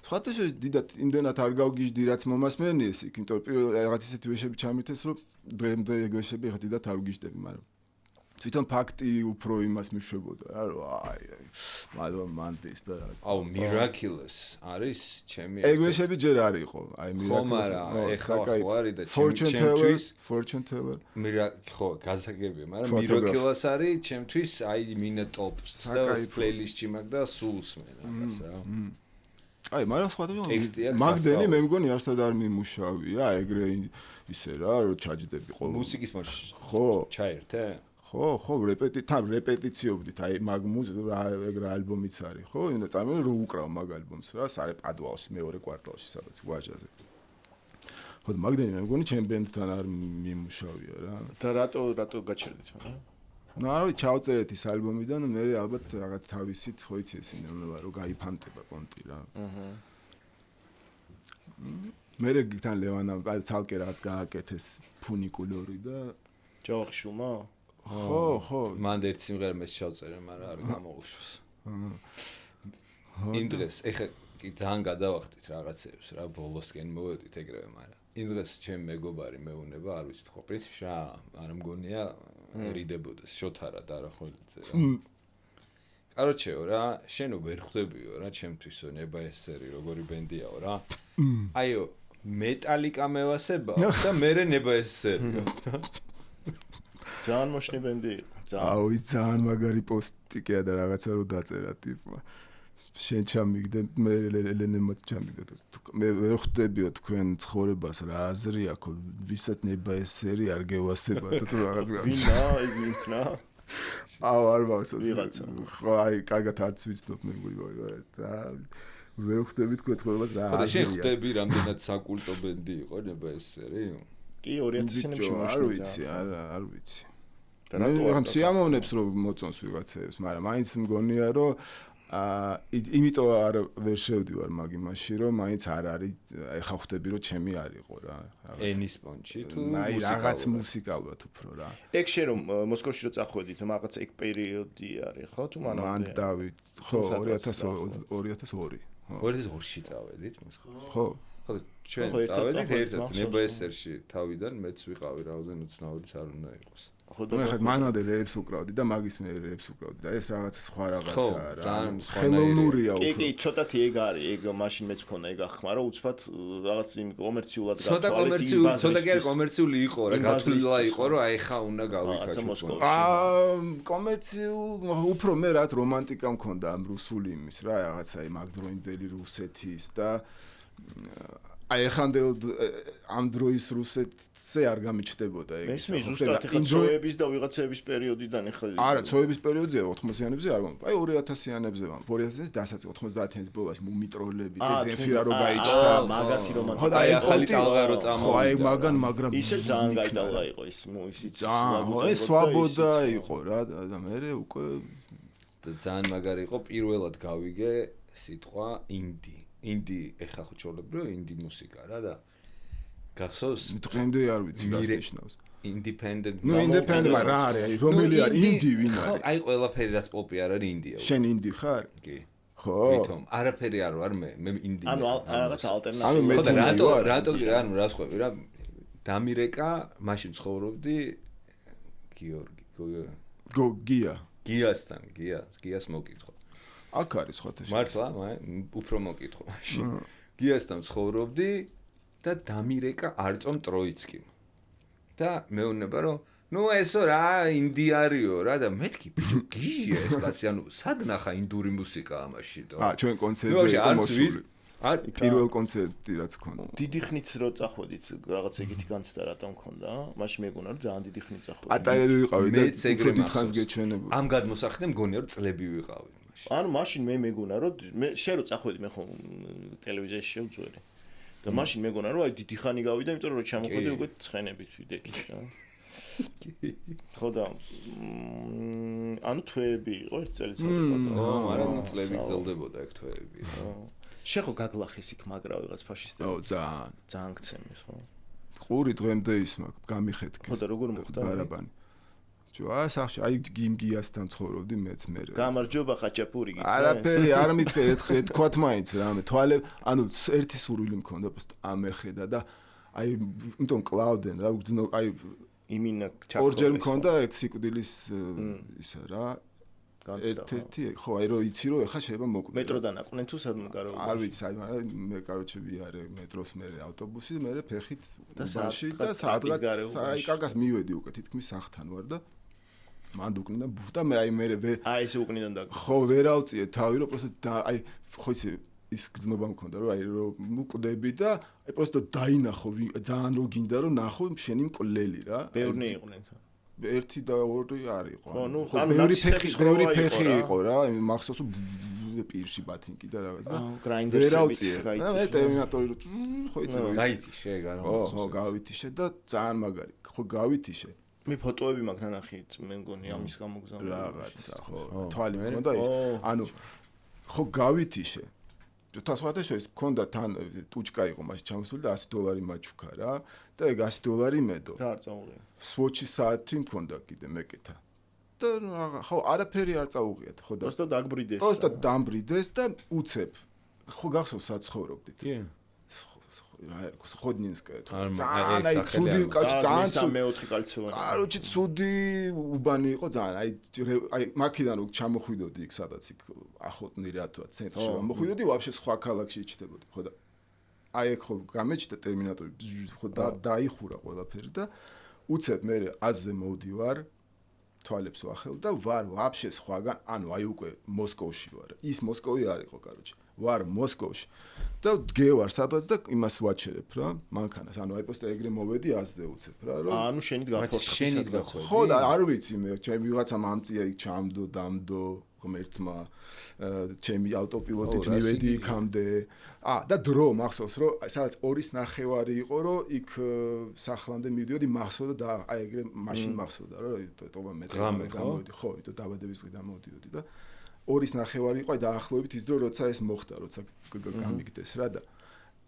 სხვათა შორის დიდად იმდენად არ გავგიჟდი რაც მომასმენიეს იქ იმიტომ რომ რაღაც ისეთი ვეშები ჩამითეს რომ დღემდე ეგ ვეშები ხა დიდად არ ვგიჟდები მაგრამ თვითონ ფაქტი უფრო იმას მიშვებოდა რა რომ აი მანდის და რაღაც აუ miraculous არის ჩემი ეგ ვეშები ჯერ არ იყო აი miraculous ეხლა ხო არის და fortune teller ხო გასაგებია მაგრამ miraculous არის ჩემთვის აი მინა ტოპს და პლეილისტში მაგ და სულ უსმენ რაღაც რა აი მაგრამ სხვადასხვა მაგდენი მე მგონი არსად არ მიმუშავია ეგრე ისე რა რომ ჩაჯდები ყოველ მუსიკის მოშ ხო ჩაერთე ხო რეპეტიციობდით აი მაგ ეგ რა ალბომიც არის ხო უნდა წამოვიდე რომ უკრავ მაგ ალბომს რა სარე პადუალში მეორე კვარტალში სადაც გვაჟაზე ხო მაგდენი მე მგონი ჩემ ბენდთან არ მიმუშავია რა და რატო გაჩერდით მაგრამ ну არა ჩავწერეთ ის ალბომიდან მე ალბათ რაღაც თავისით ხო იცი ეს ინდონება რომ გაიფანტება პონტი რა მე გიგთან ლევანამ ცალკე რაღაც გააკეთეს ფუნიკულორი და ჯორშუმა ხო მან ერთ სიმღერა მე შევწერე მაგრამ არ გამოუშვეს იმ დღეს ეხა კი ძალიან გადავახტით რაღაცებს რა ბოლოსკენ მოვედით ეგრევე მაგრამ იმ დღეს ჩემ მეგობარი მეუნება არ ვიცი თქო პრინციპში რა არ მგონია ერიდებოდეს შოთარა და რა ხოლმე რა კაროჩეო რა შენო ვერ ხვდებიო რა ჩემთვისო ნებაესერი როგორი ბენდიაო რა აიო მეტალიკა მევასებაო და მერე ნებაესერიო ძალიან მოშნი ბენდი აუი ძალიან მაგარი პოსტიკია და რაღაცა რო დაწერა ტიპმა შენ ჩამიგდე მე ელენემაც ჩამიგდე მე ვერ ხვდებიო თქვენ ცხოვრებას რა აზრი აქვს ვისაც ნებაესერი არ გევასებათ თუ რაღაც ვინა იქ იქნა აუ არ მახსოვს ხო აი კარგად არც ვიცნობ მე მგონი და ვერ ხვდები თქვენ ცხოვრებას რა აზრია. შენ ხვდები რამდენად საკულტო ბენდი იყო ნებაესერი? კი 2000-იანებში არ ვიცი, არ ვიცი. და რატო სიამოვნებს რომ მოწონს ვიღაცებს, მაგრამ მაინც მგონია რომ იმიტომ არ ვერ შევდივარ მაგ იმაში რომ მაინც არ არის ეხა ხვდები რომ ჩემი არისო რა რაღაც ენის პონჩი თუ აი რაღაც მუსიკალურად უფრო რა ეგ შე რომ მოსკოვში რო წახვედით რაღაც ეგ პერიოდი არის ხო თუ მანამდე მან დავით ხო 2002 2002-ში წავედით მოსკოვში ხო ხო ჩვენ წავედით ერთად ნებაესერში თავიდან მეც ვიყავი რაოდენ უცნაური არ უნდა იყოს მე ხეთ მანამდე რეებს უკრავდი და მაგის მე რეებს უკრავდი და ეს რაღაც სხვა რაღაცაა რა ხელოვნურია უფრო კი ცოტათი ეგ არის ეგ მაშინ მეც მქონა ეგ ახმა რომ უცბად რაღაც იმ კომერციულად გათვალეთ ცოტა კი კომერციული იყო რა გათვლილა იყო რომ აი ხა უნდა გავიქაჩო კომერციულ უფრო მე რაც რომანტიკა მქონდა ამ რუსული იმის რა რაღაცა აი მაგდროინდელი რუსეთის და აი ხანდ ამ დროის რუსეთზე არ გამიჩნდებოდა ეგ ეს ზუსტად ეხა ცოების და ვიღაცების პერიოდიდან ეხა არა ცოების პერიოდზე 80-იანებზე არ ვამბობ აი 2000-იანებზე ვამბობ 2000-ზე დასაწყისში 90-იანის ბოლოს მუმიტროლები და ზენფირა რო გაიჩნდა მაგათი რომანტიკა ხო და აი ახალი ტალღა რო წამოვიდა ხო აი მაგან მაგრამ ისე ძალიან გაიდალღა იყო ის ისიც ეს სვაბოდა იყო რა და მე უკვე ძალიან მაგარი იყო პირველად გავიგე სიტყვა ინდი ეხა ხო ჩოლებრო ინდი მუსიკა რა და გახსოვს დღემდე არ ვიცი რას ნიშნავს independent ნუ independent რა არის რომელი არის ინდი ვინ არის აი ყველაფერი რაც პოპი არ არის ინდია შენ ინდი ხარ კი ხო ვითომ არაფერი არ ვარ მე ინდი ანუ რაღაც ალტერნატივა ანუ მეც რატო ანუ რა ხვევი რა დამირეკა მაშინ ცხოვრობდი გიას მოკითხო აქ არის ხოთე მართლა უფრო მოკითხო მაშინ გიასთან ცხოვრობდი და დამირეკა არწომ ტროიცკიმ და მეუბნება რომ ნუ ესო რა ინდიარიო რა და მეთქი ბიჭო გიჟია ეს კაცი ანუ სად ნახა ინდური მუსიკა ამაში და ჩვენ კონცერტზე იყო მოსული პირველ კონცერტი რაც ქონდა დიდი ხნით რო წახვედით რაღაც ეგეთი განცდა რატომ ქონდა მაშინ მეგონა რომ ძალიან დიდი ხნით წახვედით ატარები ვიყავი და უფრო დიდხანს გეჩვენებოდი ამ გადმოსახედე მგონია რომ წლები ვიყავი ანუ მაშინ მე მეგონა რომ მე შე რო წახვედი მე ხო ტელევიზიაში შევძვერი და მაშინ მეგონა რომ აი დიდი ხანი გავიდა იმიტომ რომ ჩამოხვედი უკვე ცხენებით ვიდექით რა ხო და ანუ თვეები იყო ერთ წელიწადში მაგრამ წლები გრძელდებოდა ეგ თვეები შე ხო გაგლახეს იქ მაგრა ვიღაც ფაშისტები ო ძალიან გცემის ხო ყური დღემდე ის მაგ გამიხეთქეს ხო და როგორ მოხდა ბარაბანი ჯოა სახში აი გიმგიასთან ცხოვრობდი მეც მე გამარჯობა ხაჭაპური გითხრა არაფერი არ მითქე თქვათ მაინც რამე თვალე ანუ ერთი სურვილი მქონდა პოსტ ამეხედა და აი იმიტომ კლაუდენ რა აი იმინა ჩაკო ორჯერ მქონდა ეგ სიკვდილის ისა რა ერთ-ერთი ხო აი რო იცი რომ ეხა შეიძლება მოკვდე მეტროდან აყვნენ თუ სადმე გარო არ ვიცი აი მაგრამ მე კაროჩე ვიარე მეტროს მე ავტობუსი მე ფეხით ბანში და სადღაც აი კაკას მივედი უკვე თითქმის სახთან ვარ და მან უკნიდა ბუხტა მე აი მე აი ესე უკნიდან და ხო ვერ ავწიე თავი რომ პროსტ აი ხო იცი ის გზნობა მქონდა რომ აი რომ მკვდები და აი პროსტ დაინახო ძალიან რო გინდა რომ ნახო შენი მკვლელი რა ბევრი იყვნენ ერთი და ორი არ იყო ხო ნუ ბევრი ფეხი იყო რა მახსოვს პირში ბათინკი და რაღაც და ვერ ავწიე მე ტერმინატორი ხო იცი გაითიშე ხო გავითიშე და ძალიან მაგარი ხო გავითიშე მე ფოტოები მაქვს ნანახით მე მგონი ამის გამოგზავნა რაღაცა ხო თვალი მქონდა ის ანუ ხო გავითიშე თასვათა შორის მქონდა თან ტუჩკა იყო მას ჩამოსული და $100 მაჩუქა რა და ეგ $100 იმედო. და არ წამოღია. Swatch-ის საათი მქონდა კიდე მეკეთა. და ხო არაფერი არ წაუღიათ ხო და просто დაგბრიდეს. просто დამბრიდეს და უცებ. ხო გახსოვს რა ცხოვრობდით? კი. Сходнинская. ძალიან აი ცუდი კაცი ძალიან მეოთხე კალცევანი. კაროჩი ცუდი უბანი იყო ძალიან. აი მაქედან რო ჩამოხვიდოდი იქ სადაც იქ ახოტნი რატოა ცენტრში მოხვიდოდი ვაფშე სხვა ქალაქში იჩდებოდი ხო და აი ეგ ხო გამეჩნდა ტერმინატორი ხო დაიხურა ყველაფერი და უცებ მე აზზე მოვდივარ თვალებს ვახელ და ვარ ვაფშე სხვაგან ანუ აი უკვე მოსკოვში ვარ ის მოსკოვი არ იყო კაროჩი ვარ მოსკოვში და დგევარ სადაც და იმას ვაჩერებ რა მანქანას ანუ აი პოსტა ეგრე მოვედი აზზე უცებ რა რომ ანუ შენით გაფორთხე ხო და არ ვიცი მე ჩემი ვიღაცა მამწია იქ ჩამდო დამდო ღმერთმა ჩემი ავტოპილოტით მივედი იქამდე და დრო მახსოვს რომ სადაც 2:30 იყო რომ იქ სახლამდე მივდიოდი მახსოვდა და აი ეგრე მაშინ მახსოვდა რომ ტობა მეტრი გამოვიდი ხო იტო დაბადების დღე დამოვიდოდი და 2:30 იყო აი დაახლოებით ის დრო როცა ეს მოხდა როცა გამიგდეს რა და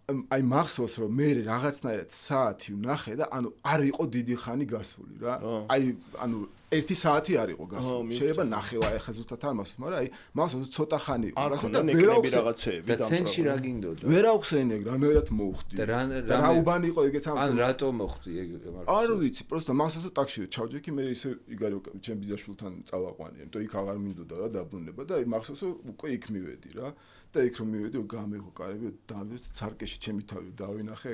აი მახსოვს რომ მე რაღაცნაირად საათი ვნახე და ანუ არ იყო დიდი ხანი გასული რა აი ანუ 1 საათი არ იყო გასული შეიძლება ნახევა ეხა ზუსტად არ მახსოვს მაგრამ აი მახსოვს ცოტა ხანი იყო გასული და ნეკნები რაღაცეები და ცენტრში რა გინდოდა ვერ ავხსენე რამერად მოვხდი და რა უბანი იყო ეგეც ან რატო მოხდი ეგ არ ვიცი просто მახსოვს რომ ტაქსში ჩავჯექი მე ისე იგარი ჩემ ბიძაშვილთან წავაყვანია იმიტომ იქ აღარ მინდოდა რა დაბრუნება და აი მახსოვს რომ უკვე იქ მივედი რა და იქ რომ მივედი რომ გამეღო კარები და ცარკეში ჩემი თავი დავინახე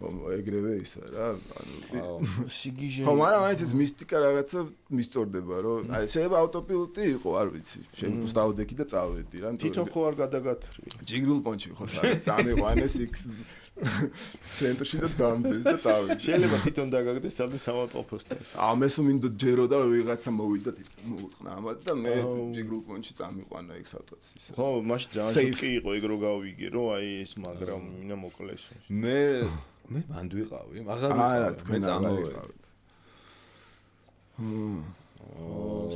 ეგრევე ისა რა ანუ სიგიჟე ხო მაგრამ აი ეს მისტიკა რაღაცა მისწორდება რომ აი შეიძლება ავტოპილოტი იყო არ ვიცი შეიძლება დავდექი და წავედი რა თვითონ ხო არ გადაგათრი ჯიგრულ პონჩი ხო სადაც ამიყვანეს იქ ცენტრში და დამდეს და წავედი შეიძლება თვითონ დაგაგდეს სამი სამავტყოფოსთან ამესო მინდო ჯეროდა რომ ვიღაცა მოვიდა მოუტყნა ამათ და მე ჯიგრულ პონჩი წამიყვანა იქ სადაც ის ხო მაშინ ძალიან კი იყო ეგ რო გავიგე რომ აი ეს მაგრამ მინა მოკლეს მე მანდ ვიყავი აღარ თქვენ წამოვიდეთ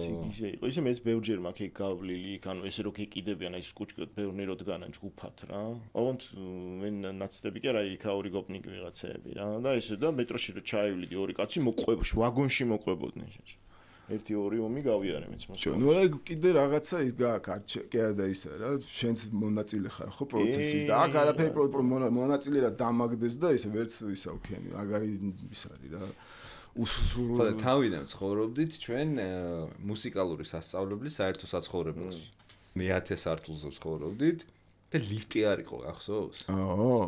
სიგიჟე იყო ისე მეც ბევრჯერ მაქვს ეგ გავლილი იქ ანუ ესე რო გეკიდებიან აი სკუჩკოდ ბევრნი რო დგანან ჯგუფად რა ოღონდ მე ნაცდები კი არა იქ ორი გოპნიკი ვიღაცეები რა და ესე და მეტროში რო ჩაივლიდი ორი კაცი მოყვებში ვაგონში მოყვებოდნენ ერთი ორი ომი გავიარე მეც მოსკოვში. ნუ ეგ კიდე რაღაცა ის გააკარჩ კი და ისა რა შენც მონაწილე ხარ ხო პროცესის და აქ არაფერი მონაწილე რა დამაგდეს და ისე ვერც ისა უქენი აგარი ის არის რა ხო და თავიდან ცხოვრობდით ჩვენ მუსიკალური სასწავლებლის საერთო საცხოვრებელში. მე 10 სართულზე ცხოვრობდით და ლიფტი არ იყო გახსოვს?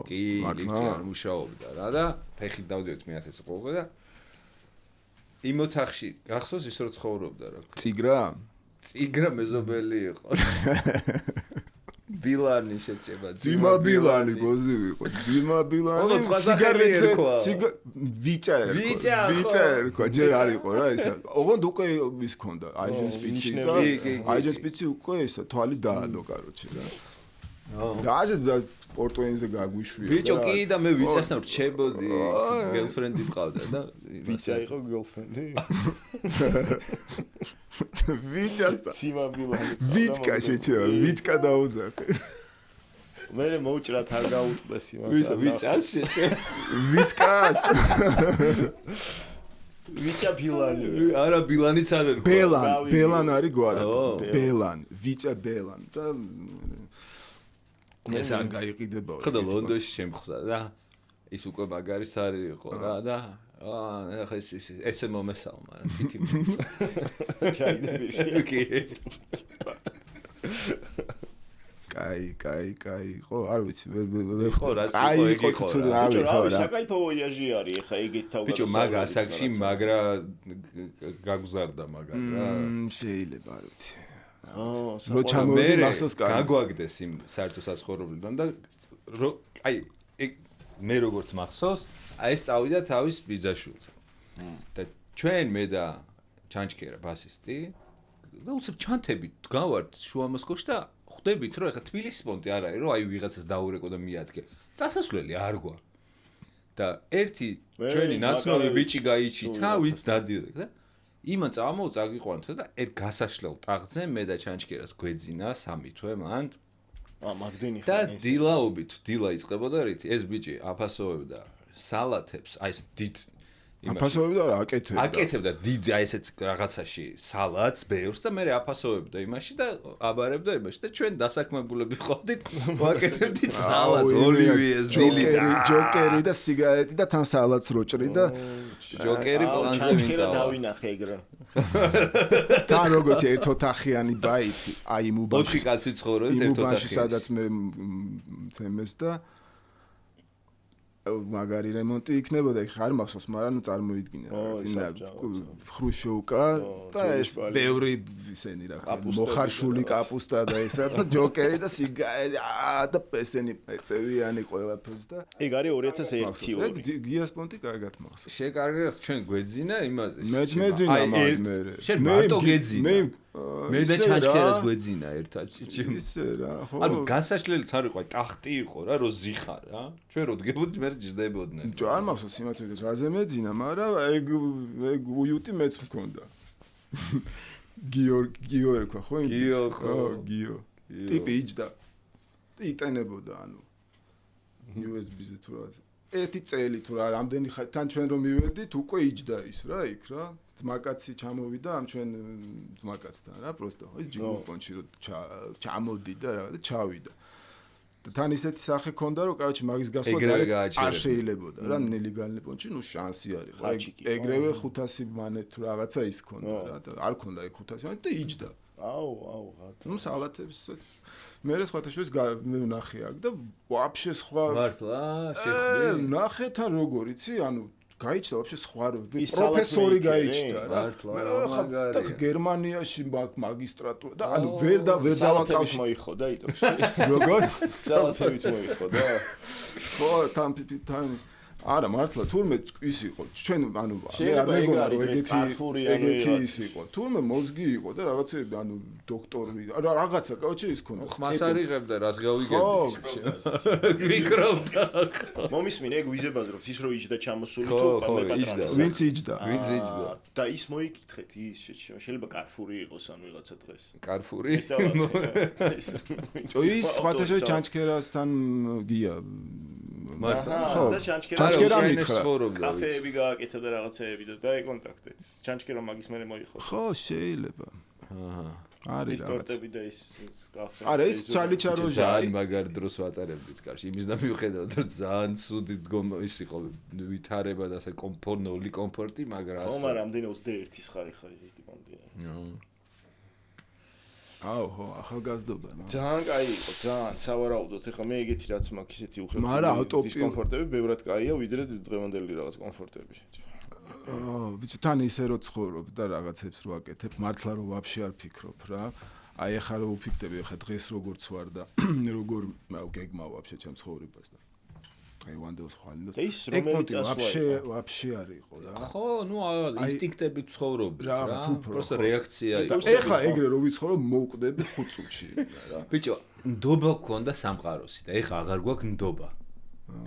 კი, ლიფტი არ მუშაობდა რა და ფეხით დავდივით მე 1000-ზე ყოველდღე და იმ ოთახში გახსოვს ის რო ცხოვრობდა რა წიგრა მეზობელი იყო ბილანი შეწება ძიმა ბილანი გოზი ვიყო ძიმა ბილანი სიგარეტზე ვიჭა რქვა ჯერ არ იყო რა ისა ოღონდ უკვე ის ქონდა აიჯენ სპიცი და აიჯენ სპიცი უკვე ისა თვალი დაადო კაროჩი რა და აჟე პორტუენზე გაგვიშვია ბიჭო კი და მე ვიწასნა რჩებოდი გერლფრენდი მყავდა და ვიჭა იყო გერლფრენდი ვიჭასა ძიმა ბილანი ვიჭკა შეჭება ვიჭკა დაუძახე მე მოუჭრათ არ გაუტყდეს იმას ვიჭას შეჭება ვიჭკას ვიჭა ბილანი არა ბილანიც არ ერქვა ბელან არის გვარად ბელან ვიჭა ბელან და ეს არ გაიყიდება ხო და ლონდონში შემხვდა და ის უკვე მაგარის არის იყო რა და ახლა ესე მომესალ მაგრამ თითი ჩაიდები კი კაი ხო არ ვიცი ვერ ხო რა იყო რა საკაიფო ვოიაჟი არის ახლა ეგეთ თავგადასავლები ბიჭო მაგ ასაკში მაგრა გაგზარდა მაგა რა შეიძლება არ ვიცი რო ჩამოვიდი მახსოვს გაგვაგდეს იმ საერთო საცხოვრებლიდან და აი მე როგორც მახსოვს აი ეს წავიდა თავის ბიძაშვილთან და ჩვენ მე და ჩანჩკერა ბასისტი და უცებ ჩანთები გავართ შუა მოსკოვში და ხვდებით რომ ეხა თბილისის პონტი არ არის რომ აი ვიღაცას დაურეკო და მიადგე წასასვლელი არ გვა და ერთი ჩვენი ნაცნობი ბიჭი გაიჩითა ვინც დადიოდა და იმან წამოწაგიყვანთ და ერთ გასაშლელ ტაღზე მე და ჩანჩკერას გვეძინა 3 თვე მან მაგდენი და დილაობით დილა იწყებოდა რითი ეს ბიჭი აფასოვებდა სალათებს აი ეს დიდ აფასოვებდა რა აკეთებდა დიდ აი ესეთ რაღაცაში სალათს ბევრს და მე აფასოვებდა იმაში და აბარებდა იმაში და ჩვენ დასაქმებულები ყოფდით ვაკეთებდით სალათს ოლივიეს დილით ჯოკერი და სიგარეტი და თან სალათს როჭრი და ჯოკერი პლანზე ვინწავა დავინახე ეგრე თან როგორც ერთ ოთახიანი ბაიტი აი იმ უბანში 4 კაცი ცხოვრობენ ერთ ოთახში სადაც მე ცემეს და მაგარი რემონტი იქნებოდა იქ არ მახსოვს მაგრამ ნუ წარმოვიდგინე ხრუშოვკა და ეს ბევრი ისენი რა მოხარშული კაპუსტა და ესა და ჯოკერი და სიგარეტი და ესენი წევიანი ყველაფერს და ეგ არის 2001 ეგ გიას პონტი კარგად მახსოვს შეკარგებს ჩვენ გვეძინა იმაზე მეძინა მაგ მე შენ მარტო გეძინა მე და ჩანჩქერას გვეძინა ერთად ისე რა ხო ანუ განსაშლელიც არ იყო ტახტი იყო რა რო ზიხარ რა ჩვენ რო დგებოდით მე ჯდებოდნენ არ მახსოვს იმათვე რაზე მეძინა მაგრამ ეგ უიუტი მეც მქონდა გიო ერქვა ხო გიო ტიპი იჯდა იტენებოდა ანუ USB-ზე თუ რა ერთი წელი თუ რა რამდენი თან ჩვენ რომ მივედით უკვე იჯდა ის რა იქ რა ძმაკაცი ჩამოვიდა ამ ჩვენ ძმაკაცთან რა პროსტო ის ჯიგურპონში რომ ჩამოდი და რა და ჩავიდა და თან ისეთი სახე ქონდა რომ კაჩი მაგის გასვლა არ შეიძლებოდა რა ნელეგალურ პონში ნუ შანსი არის რა ეგრევე 500 მანე თუ რაღაცა ის ქონდა რა და არ ქონდა ეგ 500 მანე და იჯდა აუ ნუ სალათებს მე სხვათა შორის მე ნახე აქ და ვაფშე სხვა მართლა შეხვდი ნახე თან როგორ იცი ანუ გაიჩნდა ვაფშე სხვა პროფესორი გაიჩნდა რა და გერმანიაში მაგისტრატურა და ანუ ვერ დავაკავშირე მოიხოდა იტოში როგორ სალათებით მოიხოდა ხო თან არა მართლა თურმე ის იყო ჩვენ ანუ მე არ მეგონა რომ ეგეთი ის იყო თურმე მოზგი იყო და რაღაცები ანუ დოქტორი რაღაცა კაუჩი ის ქონდა ხმას არიღებდა რას გავიგებდი მიკროფონი მომისმინე ეგ ვიზებაზრობთ ის რო იჯდა ჩამოსული თუ პატარა ვინც იჯდა და ის მოიკითხეთ ის შეიძლება კარფური იყოს ან ვიღაცა დღეს კარფური ის სხვათა შორის ჩანჩქერასთან გია მართლა ხო ჩანჩქერა მითხრა კაფეები გააკეთა და რაღაცეები და დაეკონტაქტეთ ჩანჩქერა მაგის მერე მოიხო ხო შეიძლება არის სპორტები და ის კაფე არა ის ჩალიჩაროჟა ძალიან მაგარ დროს ვატარებდით კარში იმის და მივხედავთ რომ ძალიან ცუდი ის იყო ვითარება და ასე კომფორტული კომფორტი მაგრამ ხო მაგრამ ამდენი 21-ის ხარი ხარ ის ტიპამდე აუ ხო ახალგაზრდობა ძალიან კაი იყო ძალიან სავარაუდოდ ეხლა მე ეგეთი რაც მაქვს ისეთი უხერხემლო მაგრამ კომფორტები ბევრად კაია ვიდრე დღევანდელი რაღაც კომფორტები ბიჭო თან ისე რო ცხოვრობ და რაღაცებს რო აკეთებ მართლა რო ვაფშე არ ფიქრობ რა აი ეხლა რო უფიქრები ეხლა დღეს როგორც ვარ და როგორ გეგმა ვაფშე ჩემ ცხოვრებას და აი ვანდელს ხვალ და ის რომელიც ვაფშე არ იყო რა ხო ნუ ინსტინქტები ცხოვრობთ რა просто რეაქცია იყო ეხლა ეგრე რო ვიცხოვრო მოვკვდები 5 წუთში რა ბიჭო ნდობა გქონდა სამყაროსი და ეხლა აღარ გვაქვს ნდობა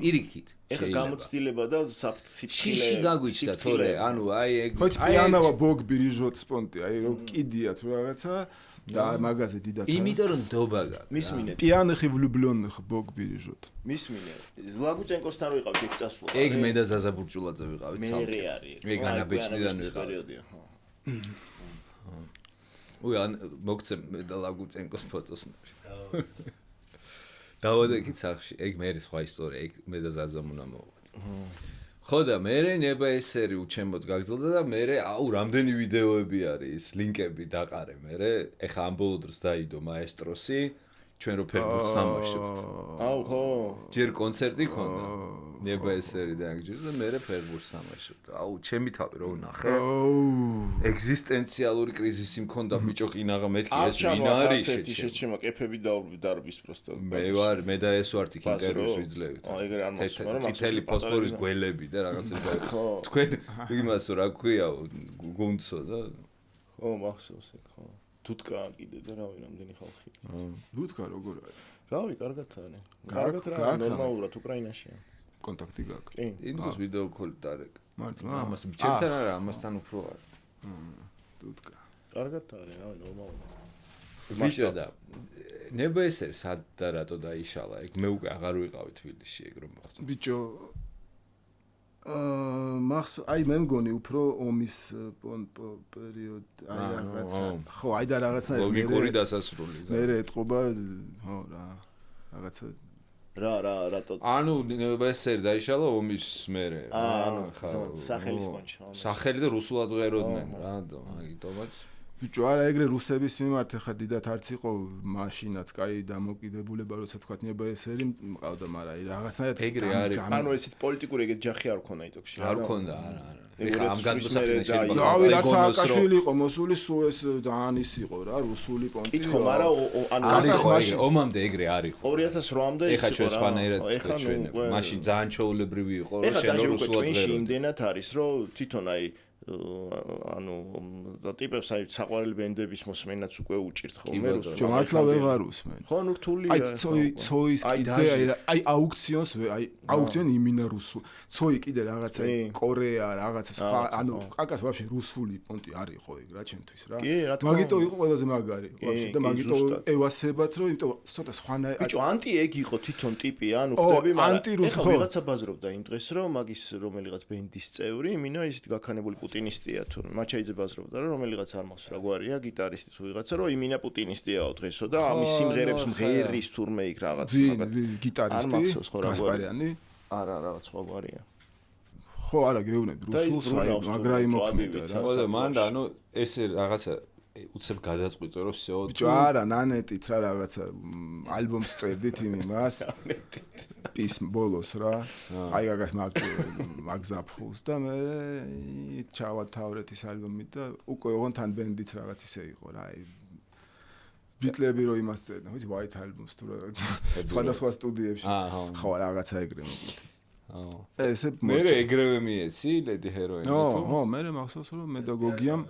პირიქით ეხლა გამოცდილება და შიში გაგვიჩნდა თორე ანუ აი ეგ ხო პიანავა ბოგბირიჟოთ სპონტი აი რო კიდია თუ რაღაცა და მაგაზე დიდათ იმიტომ რომ ნდობა გაქვს მისმინეთ პიანეხი ვლუბლიონეხ ბოგბირიჟოთ მისმინეთ ლაგუჩენკოსთან რო ვიყავთ ეგ წასვლა ეგ მე და ზაზა ბურჭულაძე ვიყავით მე არის მე განაბეჭდიდან ვიყავით უი ან მოგცემ მე და ლაგუჩენკოს ფოტოს დავადექით სახში ეგ მე სხვა ისტორია ეგ მე და ზაზამ უნდა მოვაყოთ ხო და მე ნება ესერი უჩემოდ გაგრძელდა და მე აუ რამდენი ვიდეოები არის ლინკები დაყარე მე ეხა ამ ბოლო დროს დაიდო მაესტროსი ჩვენ რო ფერბურთს სამაშობთ აუ ხო ჯერ კონცერტი ქონდა ნება ესერი და აგჯერს და მე ფერბურთს სამაშობთ აუ ჩემი თავი რო ვნახე ეგზისტენციალური კრიზისი მქონდა ბიჭო ყინაღა მეთქი ეს ვინ არის შეჩემა კეფები დარბის პროსტო მე და ეს ვართ იქ ინტერვიუს ვიძლევით აუ ეგრე არ მახსოვს მაგრამ თითელი ფოსფორის გველები და რაღაცები თქვენ იმას რა ქვია გუნცო და ხო მახსოვს ეგ ხო თუთკა კიდე და რავი რამდენი ხალხი თუთკა როგორ არის რავი კარგად რა ნორმალურად უკრაინაშია კონტაქტი გაქვს კი ინგლისურ ვიდეო კოლი დარეკ მართლა ამას ჩემთან არა ამასთან უფრო არა თუთკა კარგად არის რავი ნორმალურად ვიშა და ნებესერ სად და რატო დაიშალა ეგ მე უკვე აღარ ვიყავი თბილისში ეგ რომ მოხდა ბიჭო აი მე მგონი უფრო ომის პერიოდი აი რაღაცა ხო აი და რაღაცა ლოგიკური დასასრული მე ეთყობა ხო რა რაღაცა რატო ანუ ნებესერ დაიშალა ომის მერე ანუ სახელის პონჩი სახელი და რუსულად ღეროდნენ რა მაგიტომაც ბიჭო არა ეგრე რუსების მიმართ ხა დიდათ არც იყო მაშინაც კაი დამოკიდებულება როცა თქვა ნებესერი მყავდა მაგრამ აი რაღაცნაირად ეგრე არის ანუ ესეთ პოლიტიკური ეგეთ ჯახი არ ქონდა იტოქში არ ქონდა არა ეხლა ამ განმოსახილე შეიძლება დავი რაც სააკაშვილი იყო მოსული სულ ეს ძალიან ის იყო რა რუსული პონტი კითხო მაგრამ ანუ არის ომამდე ეგრე არ იყო 2008-მდე ის ეხლა ჩვენ სხვანაირად ჩვენებ მაშინ ძალიან ჩაოლებრივი იყო რომ შენ რუსულად ღერო იმდენად არის რომ თვითონ აი ანუ ტიპებს აი საყვარელი ბენდების მოსმენაც უკვე უჭირთ ხოლმე რომ მართლა ვეღარ უსმენ ხო ნუ რთულია აი ცოის კიდე აი აუქციონს აი აუქციონი იმინა რუსულ ცოი კიდე რაღაცა კორეა რაღაცა სხვა ანუ კაკას ვაფშე რუსული პონტი არ იყო ეგ რა ჩემთვის რა მაგიტო იყო ყველაზე მაგარი ვაფშე და მაგიტო ევასებათ რომ იმიტომ ცოტა სხვანაირ ბიჭო ანტი ეგ იყო თვითონ ტიპი ანუ ხტები მაგრამ ეხლა ვიღაცა ბაზრობდა იმ დღეს რომ მაგის რომელიღაც ბენდის წევრი იმინა ისეთი გაქანებული პუტინისტია თუ მაჩაიძე ბაზრობდა რომ რომელიღაც არ მახსოვს რა გვარია გიტარისტი თუ ვიღაცა რომ იმინა პუტინისტიაო დღესო და ამის სიმღერებს მღერის თურმე იქ რაღაც გიტარისტი გასპარიანი არა რაღაც სხვა გვარია ხო არა გეუბნები რუსულს მაგრა იმოქმედა რა ხო და მან და ანუ ესე რაღაცა უცებ გადაწყვიტე რომ всё ბიჭო არა ნანეტით რა რაღაცა ალბომს წერდით იმას პის ბოლოს რა აი გაგას მაგზაფხულს და მე ჩავათავრეთ ის ალბომი და უკვე ოღონდ თან ბენდიც რაღაც ისე იყო რა აი ბიტლები რო იმას წერდნენ ვიცი white albums თუ რა სხვადასხვა სტუდიებში ხო რაღაცა ეგრე მოკლედ ესე მე ეგრევე მიეცი ლედი ჰეროინი თუ ხო მე მახსოვს რომ მედაგოგიამ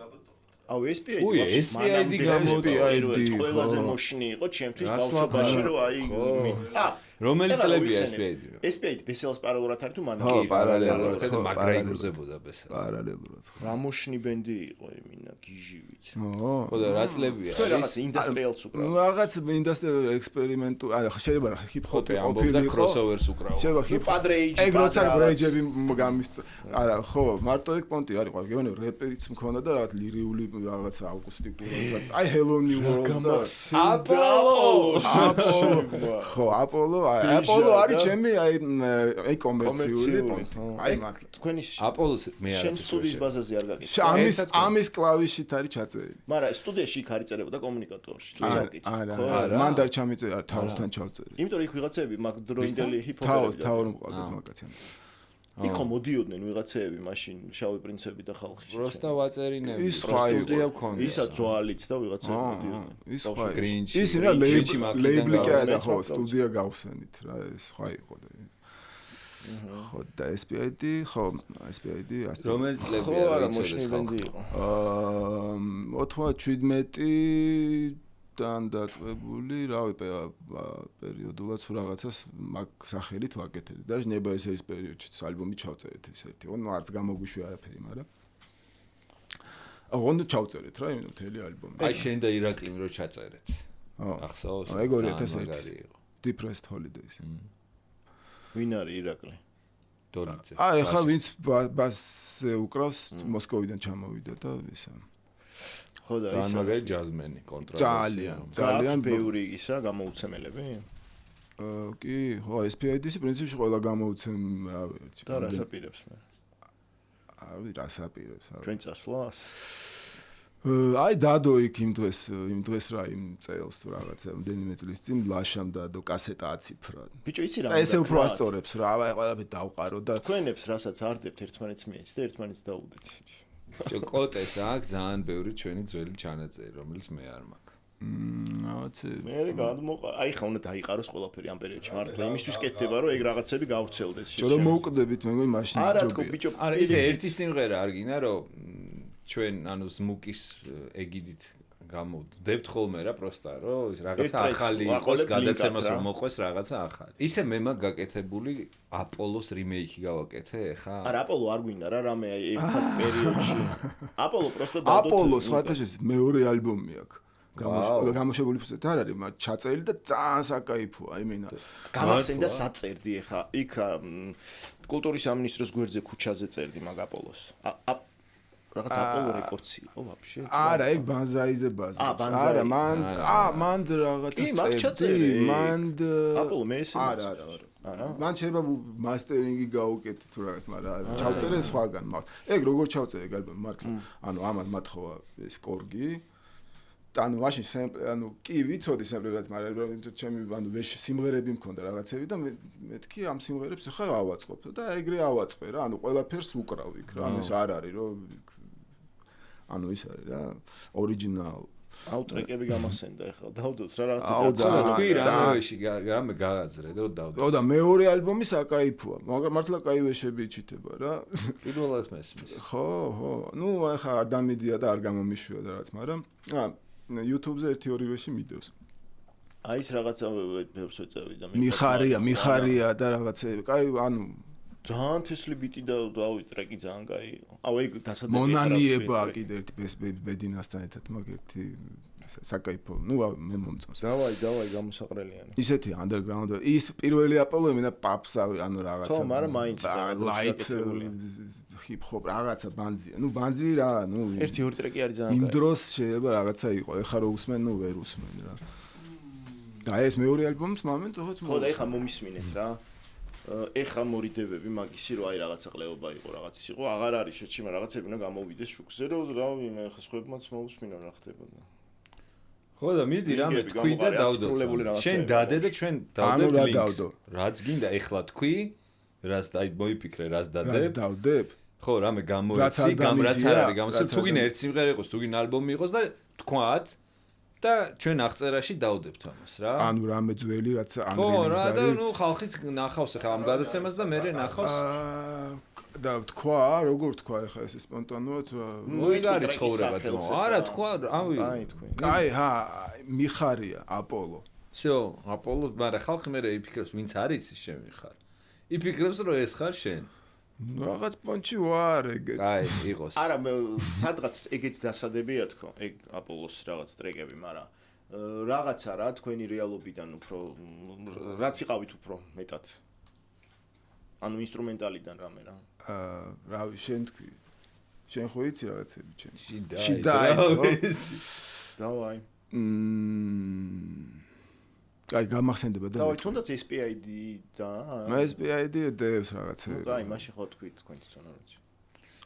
აუ SPID გამოდიოდი ყველაზე მოშინი იყო ჩემთვის ბავშვობაში რომ აი რომელი წლებია SPID ბესელს პარალელურად არის თუ მანკი ხო პარალელურად და მაგრა იგრძებოდა ბესელი პარალელურად რა მოშინი ბენდი იყო იმინა გიჟივით ხო და რა წლებია ხო რაღაც ინდუსტრიალს უკრავ რაღაც ინდუსტრიალ ექსპერიმენტუ აი შეიძლება ჰიპ-ჰოპი ყოფილი კროსოვერს უკრავ შეიძლება ჰიპ-ჰოპ ეგ როცა ბრეიჯები გამის არა ხო მარტო ეგ პონტი არის ყო გეუბნები რეპერიც მქონდა და რაღაც ლირიული რაღაც აკუსტიკური რაღაც აი ჰელონი ვორლდა ხო აპოლო არის ჩემი აი კომერციული პონტი აი მართლა თქვენი აპოლოს მე არ შენ სტუდიის ბაზაზე არ გაკეთე ამის კლავიშით არის ჩაწერილი მაგრამ სტუდიაში იქ არის წერება და კომუნიკატორში არა მან და ჩამიწერა თავისთან ჩავწერე იმიტომ რომ იქ ვიღაცები მაგ დროინდელი ჰიპ-ჰოპერები თავი მყავდათ მაგაციან იქო მოდიოდნენ ვიღაცები მაშინ შავი პრინცები და ხალხი პროსტა ვაწერინები ის სხვა სტუდია გქონდა ისა ძვალიც და ვიღაცები მოდიოდნენ ის სხვა გრინჩი ის რა ლეიბლი კი არა ხო სტუდია გავხსენით რა ეს სხვა იყო და ხო და SPID ხო SPID რომელი წლებია რა მოშინი ბენდი იყო 97 თან დაწყებული, რავი, პერიოდულად სულ რაღაცას მაგ სახელით ვაკეთებდი. და ნებაესერის პერიოდშიც ალბომი ჩავწერეთ ეს ერთი. ოღონდ არც გამოგვიშვი არაფერი, მაგრამ ოღონდ ჩავწერეთ რა, იმенно მთელი ალბომი. აი შენ და ირაკლიმ რო ჩაწერეთ. ახსოვს? აი 2001 იყო. Depressed Holidays. ვინ არის ირაკლი? დოლიძე. აი ხა ვინც ბასზე უკრავს, მოსკოვიდან ჩამოვიდა და ისა. ხო და ის მაგარი ჯაზმენი კონტრაბასი ძალიან ბევრი ისა გამოუცემელები კი ხო SPID-ს პრინციპში ყველა გამოუცემ რავი და რასაპირებს მე აი რასაპირებს ჩვენ წასვლას აი დადო იქ იმ დღეს რა იმ წელს თუ რაღაცა რამდენიმე წლის წინ ლაშამ დადო კასეტა აციფრა ბიჭო იცი რა ესე უფრო ასწორებს რა აი ყველაფერი დავყარო და თქვენებს რასაც არდებთ ერთმანეთს მიეცით და ერთმანეთს დაუდეთ კოტეს აქ ძალიან ბევრი ჩვენი ძველი ჩანაწერი, რომელიც მე არ მაქვს. ნაცი. მე გადმოყარ. აი ხა უნდა დაიყაროს ყველაფერი ამ პერიოდში მართლა. იმისთვის კეთდება, რომ ეგ რაღაცები გავვრცელდეს. ჯო მოუკვდებით მე მგონი მაშინ ჯობია. არა თქო ბიჭო, არა ისე ერთი სიმღერა არ გინდა, რომ ჩვენ ანუ ზმუკის ეგიდით გამოვდებთ ხოლმე რა პროსტა რომ რაღაცა ახალი იყოს გადაცემას რომ მოყვეს რაღაცა ახალი. ისე მე მაგ გაკეთებული აპოლოს რიმეიკი გავაკეთე ხა? არა აპოლო არ გვინდა რა რამე აი ერთ პერიოდში. აპოლო პროსტა აპოლო სხვათა შესაძლოა მეორე ალბომი აქვს. გამოშვებული ფურცელი არ არის, მაგრამ ჩაწერილი და ძალიან საკაიფოა, იმენა. გამახსენდა საწერდი ხა. იქ კულტურის სამინისტროს გვერდზე ქუჩაზე წერდი მაგ აპოლოს. რაღაც აპოლო რეკორდსი იყო ვაფშე? არა, ეგ ბანზაიზე ბაზა. არა, მან რაღაცა წერდი, მან აპოლო მე ესე. არა. მან შეიძლება მასტერინგი გაუკეთე თუ რაღაც, მაგრამ ჩავწერე სხვაგან მაგ. ეგ როგორ ჩავწერე გარბა მართლა. ანუ ამან მათხოვა ეს კორგი. ანუ მაშინ სემპლი, ანუ კი ვიცოდი სემპლებს, მაგრამ ჩემი ანუ სიმღერები მქონდა რაღაცები და მეთქი ამ სიმღერებს ხა ავაწყობ და ეგრე ავაწყე რა, ანუ ყველაფერს უკრავ იქ რა, ეს არ არის რომ ანუ ის არის რა, ორიგინალ აუტრეკები გამახსენდა ახლა დავდოთ რა რაღაცა თქვი რამეში რამე გააზრე და დავდოთ. და მეორე ალბომი საკაიფოა, მაგრამ მართლა კაივეშები იჩიტება რა. პირველად მესმის. ხო. ნუ ახლა არ დამიდია და არ გამომიშვია და რაც, მაგრამ YouTube-ზე 1-2-ში მიდევს. აი ეს რაღაცა ბევრს ეწევი და მიხარია და რაღაცები. კაი, ანუ ძალიან თესლი ბიტი და დავი ტრეკი ძალიან კაი იყო. აუ ეგ დასაწყისი მონანიება კიდე ერთი ბედინასთან ერთად მაგ ერთი საკაიფო. ნუ მე მომწონს. დავაი გამოსაყრელიანი. ისეთი underground ის პირველი აპოლო ემინა პაპსავი, ანუ რაღაცა. ხო, მაგრამ მაინც light hip hop რაღაცა ბანძია. ნუ ბანძი რა, ნუ 1-2 ტრეკი არის ძალიან კაი. იმ დროს შეიძლება რაღაცა იყო. ეხლა რო უსმენ, ნუ ვერ უსმენ რა. და ეს მეორე ალბომის მომენტ თოხაც ხო და ეხლა მომისმინეთ რა. ეხა მორიდებები მაგისი რომ აი რაღაცა ყლეობა იყო რაღაცის იყო აღარ არის შეჩიმა რაღაცები უნდა გამოვიდეს შუქზე რომ რავი მე ხა სხვებმაც მოусმინო რა ხდებოდა ხო და მიდი რამე თქვი და დავდოთ შენ დადე და ჩვენ დავდებ ლინკს რაც გინდა ეხლა თქვი რაც აი მოიფიქრე რაც დადებ რაც დავდებ ხო რამე გამოიცი რაც არ არის გამოსა თუ გინდა ერთ სიმღერა იყოს თუ გინდა ალბომი იყოს და თქვათ და ჩვენ აღწერაში დავდებთ ამას რა. ანუ რამე ძველი რაც ხო რა და ნუ ხალხიც ნახავს ახლა ამ გადაცემას და მე ნახავს. და თქვა, როგორ თქვა ახლა ეს სპონტანურად? მოიგ არის ცხოვრება ძმო. არა თქვა, რავი. კაი, მიხარია აპოლო. всё, აპოლო, მაგრამ ხალხი მე იფიქრებს, ვინც არის ის შენ ვიხარ. იფიქრებს რომ ეს ხარ შენ. რაღაც პონჩი ვარ ეგეც. აი, იყოს. არა, სადღაც ეგეც დასადებია თქო, ეგ აპოლოს რაღაც ტრეკები, მაგრამ რაღაცა რა თქვენი რეალობიდან უფრო რაც იყავით უფრო მეტად. ანუ ინსტრუმენტალიდან რამე რა. რავი, შენ თქვი. შენ ხო იცი რაღაცები ჩემ. შიდაი. დავაი. აი გამახსენდება და დავაი, თუნდაც SPID და SPID დევს რაღაცები. აი, მაშინ ხო თქვი თქვენ თვითონ რა.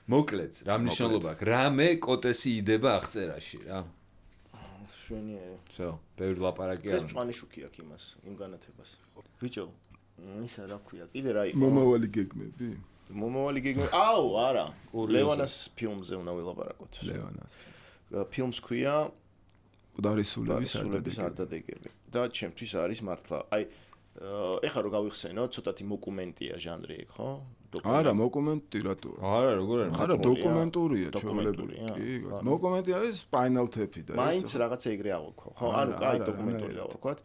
მოკლედ, რა მნიშვნელობა აქვს? რამე კოტესი იდება აღწერაში რა. შვენიერი. всё, ბევრი ლაპარაკი არის. ეს მწვანე შუქი აქვს იმას, იმ განათებას. ბიჭო, ისა რა ქვია? კიდე რა იყო? მომავალი გეგმები? მომავალი გეგმები? აუ, არა. ლევანას ფილმზე უნდა ვილაპარაკოთ. ლევანას. ფილმს ქვია უდარისულების არდადეგები. და ჩემთვის არის მართლა. აი, ეხლა რო გავიხსენო, ცოტათი მოკუმენტია ჟანრი ეგ, ხო? არა, მოკუმენტი რატო? არა, როგორ არის? არა, დოკუმენტურია, ჩვეულებული. კი, მოკუმენტი არის Spinal Tap-ი და ეს. მაინც რაღაცა ეგრე ავიქვა, ხო? ანუ კაი დოკუმენტური დავარქვათ.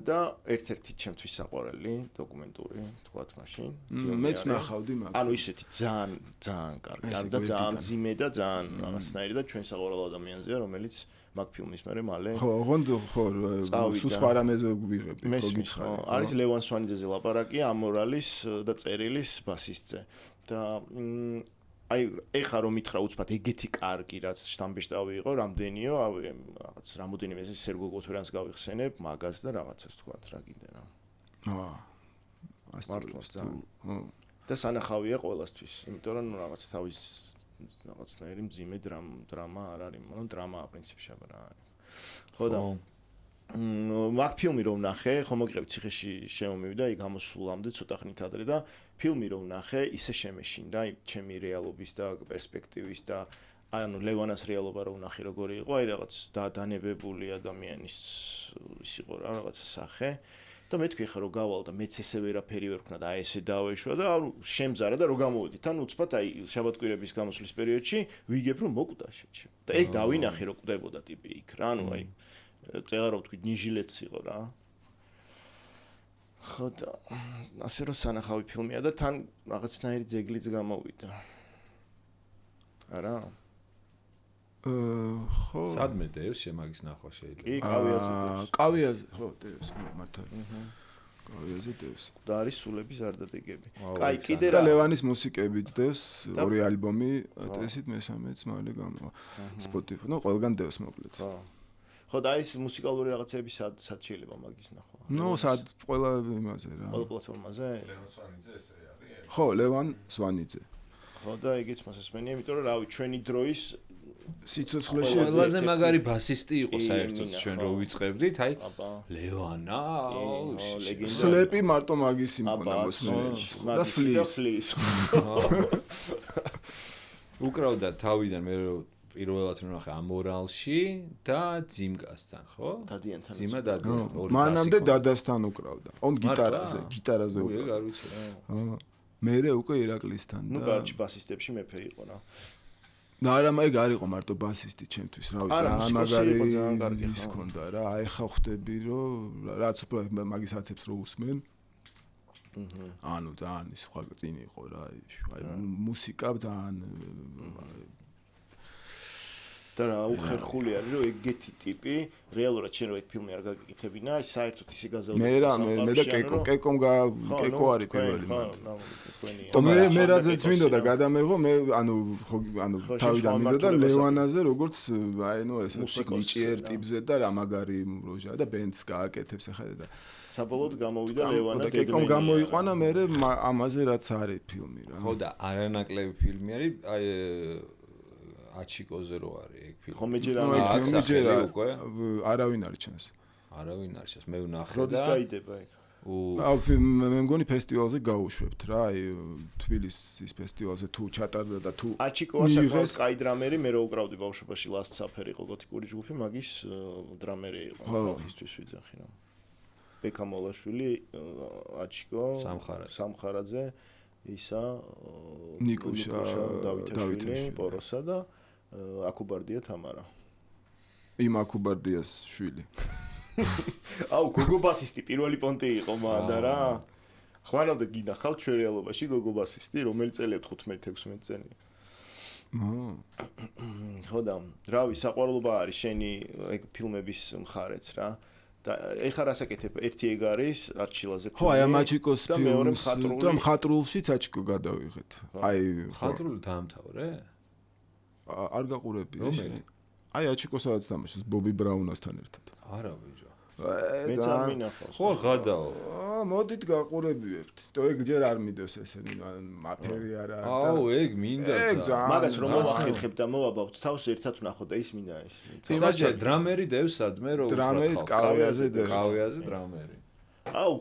და ერთ-ერთი ჩემთვის საყვარელი დოკუმენტური, თქვათ მაშინ. მეც ნახავდი მაგ. ანუ ისეთი ძალიან კარგი, ანუ და ძალიან მძიმე და ძალიან რაღაცნაირი და ჩვენ საყვარელ ადამიანზეა, რომელიც მაგ ფილმის მალე ხო, ხო, სულ სხვა რამეზე ვიღებ, ხო გითხარი. არის ლევან სვანიძეზე ლაპარაკი, ამორალის და წერილის ბასისტზე. და აი, ეხა რომ მითხრა უცბად ეგეთი კარგი, რაც შტამბეშტავი იყო, რამდენიო, რაღაც რამოდენიმე სერგო გოთვერანს გავიხსენებ, მაგას და რაღაცას თქვათ რა კიდე რა. მართლაც და სანახავია ყველასთვის, იმიტომ რომ რაღაც თავის რაღაცნაირი მძიმე დრამა არ არის, მაგრამ დრამაა პრინციპში რა. ხო და მაგ ფილმი რომ ნახე, ხო მოგიყევი ციხეში შემომივიდა, იქ გამოსულამდე ცოტა ხნით ადრე და ფილმი რომ ნახე, ისე შემეშინდა, აი ჩემი რეალობის და პერსპექტივის და ანუ ლევანას რეალობა რომ ნახე როგორი იყო, აი რაღაც დანებებული ადამიანის ის იყო რა, რაღაც სახე. და მე თქვი ხა რომ გავალ და მეც ესე ვერაფერი ვერ ვქნა და აი ესე დავეშვა და შემზარა და რო გამოვედით ან უცბად აი შაბათკვირების გამოსვლის პერიოდში ვიგებ რომ მოკვდა შეჩი და ეგ დავინახე რომ კვდებოდა ტიპი იქ რა ანუ აი წეღარო ვთქვი ნიჟილეც იყო რა ხო და ასე რომ სანახავი ფილმია და თან რაღაცნაირი ძეგლიც გამოვიდა არა ხო. სადმე დევს შემაგის ნახვა შეიძლება. კი, კავიაზე დევს. კავიაზე, ხო, დევს, მართალი. კავიაზე დევს. და არის სულების ზარდადეგები. კაი, კიდე და რა. ლევანის მუსიკებიც დევს, ორი ალბომი, წესით მესამეც მალე გამოვა. Spotify, ну, ყველგან დევს მოკლედ. ხო. ხო, და ის მუსიკალური რაღაცები სად შეიძლება მაგის ნახვა? ну, სად ყველა იმაზე რა. ყველა პლატფორმაზე? ლევან სვანიძე ესე არის? ხო, ლევან სვანიძე. ხო, და ეგეც მოსასმენია, იმიტომ რომ რავი, ჩვენი დროის სიცოცხლეში ყველაზე მაგარი ბასისტი იყო საერთოდ ჩვენ რო ვიწყებდით, აი აბა. ლევანა, ლეგენდა. სლეპი მარტო მაგის იმქონდა მოსმენაში. და ფლის. უკრავდა თავიდან მე პირველად ნახე ამორალში და ძიმგასთან, ხო? დადიანთან. ძიმა დადიან. მანამდე დადასთან უკრავდა. on გიტარაზე უკვე უკრავდა. არ ვიცი რა. მერე უკვე ირაკლისთან ნუ და გარჩი ბასისტებში მეფე იყო რა. და არა მაგ არ იყო მარტო ბასისტი ჩემთვის, რა ვიცი, ძალიან მაგარი ის ქონდა რა. აი ხა ხვდები რომ რაც უფრო მაგის აცებს რო უსმენ. ანუ ძალიან ის სხვა წინი იყო რა. აი მუსიკა ძალიან და რა უხერხული არის რომ ეგეთი ტიპი რეალურად შენ რო ეგ ფილმი არ გაგიკეთებინა, აი საერთოდ ისე გაზაუდება. მე და კეკომ კეკო არის პირველი მანდ. და მე რაზეც მინდოდა გადამერღო, მე ანუ თავიდან მინდოდა ლევანაზე როგორც აი ნუ ეს ნიჭიერ ტიპზე და რა მაგარი როჟა და ბენდს გააკეთებს ახლა და საბოლოოდ გამოვიდა ლევანა და კეკომ გამოიყვანა მე ამაზე რაც არის ფილმი რა. ხო და არანაკლები ფილმი არის, აი აჩიკოზე რო არის ეგ ფილმი. ხო მეჯერ უკვე არავინ არის ჩანს. არავინ არის ჩანს, მე ვნახე და როდის დაიდება ეგ? მე მგონი ფესტივალზე გავუშვებთ რა, აი თბილისის ფესტივალზე თუ ჩატარდა და თუ აჩიკოა საკმაოდ კაი დრამერი, მე რო უკრავდი ბავშვობაში Last Supper იყო გოთიკური ჯგუფი, მაგის დრამერი იყო, პროფისთვის ვიძახი რა. ბექა მოლაშვილი, აჩიკო, სამხარაძე, ისა, ნიკუშა, დავითაშვილი, პოროსა და აკუბარდია თამარა. იმ აკუბარდიას შვილი. აუ, გოგო ბასისტი პირველი პონტი იყო მანდა რა. ხვანავდა გინახავ ჩვენ რეალობაში გოგო ბასისტი, რომელიც წელია 15-16 წელი. ხო და რავი, საყვარლობა არის შენი ეგ ფილმების მხარეც რა. და ეხლა რასაკეთებ? ერთი ეგ არის არჩილაზე ფილმი. ხო, აი ამაჩიკოს ფილმს და მხატრულშიც აჩიკო გადავიღეთ. აი მხატრული დაამთავრე? არ გაყურები ეს? აი აჩიკოსაც თამაშობს ბობი ბრაუნასთან ერთად. არა ბიჭო. მეც არ მინახავს. ხო გადაო. მოდით გაყურებიებთ. თუ ეგ ჯერ არ მიდევს ესენი მაფერი არა და აუ ეგ მინდა ძა. მაგას რომ მოახერხებ და მოვაბავთ თავს ერთად ვნახო და ის მინდა ეს. იმაჯე დრამერი დევს სადმე რომ დრამერიც კავიაზე დევს. კავიაზე დრამერი. აუ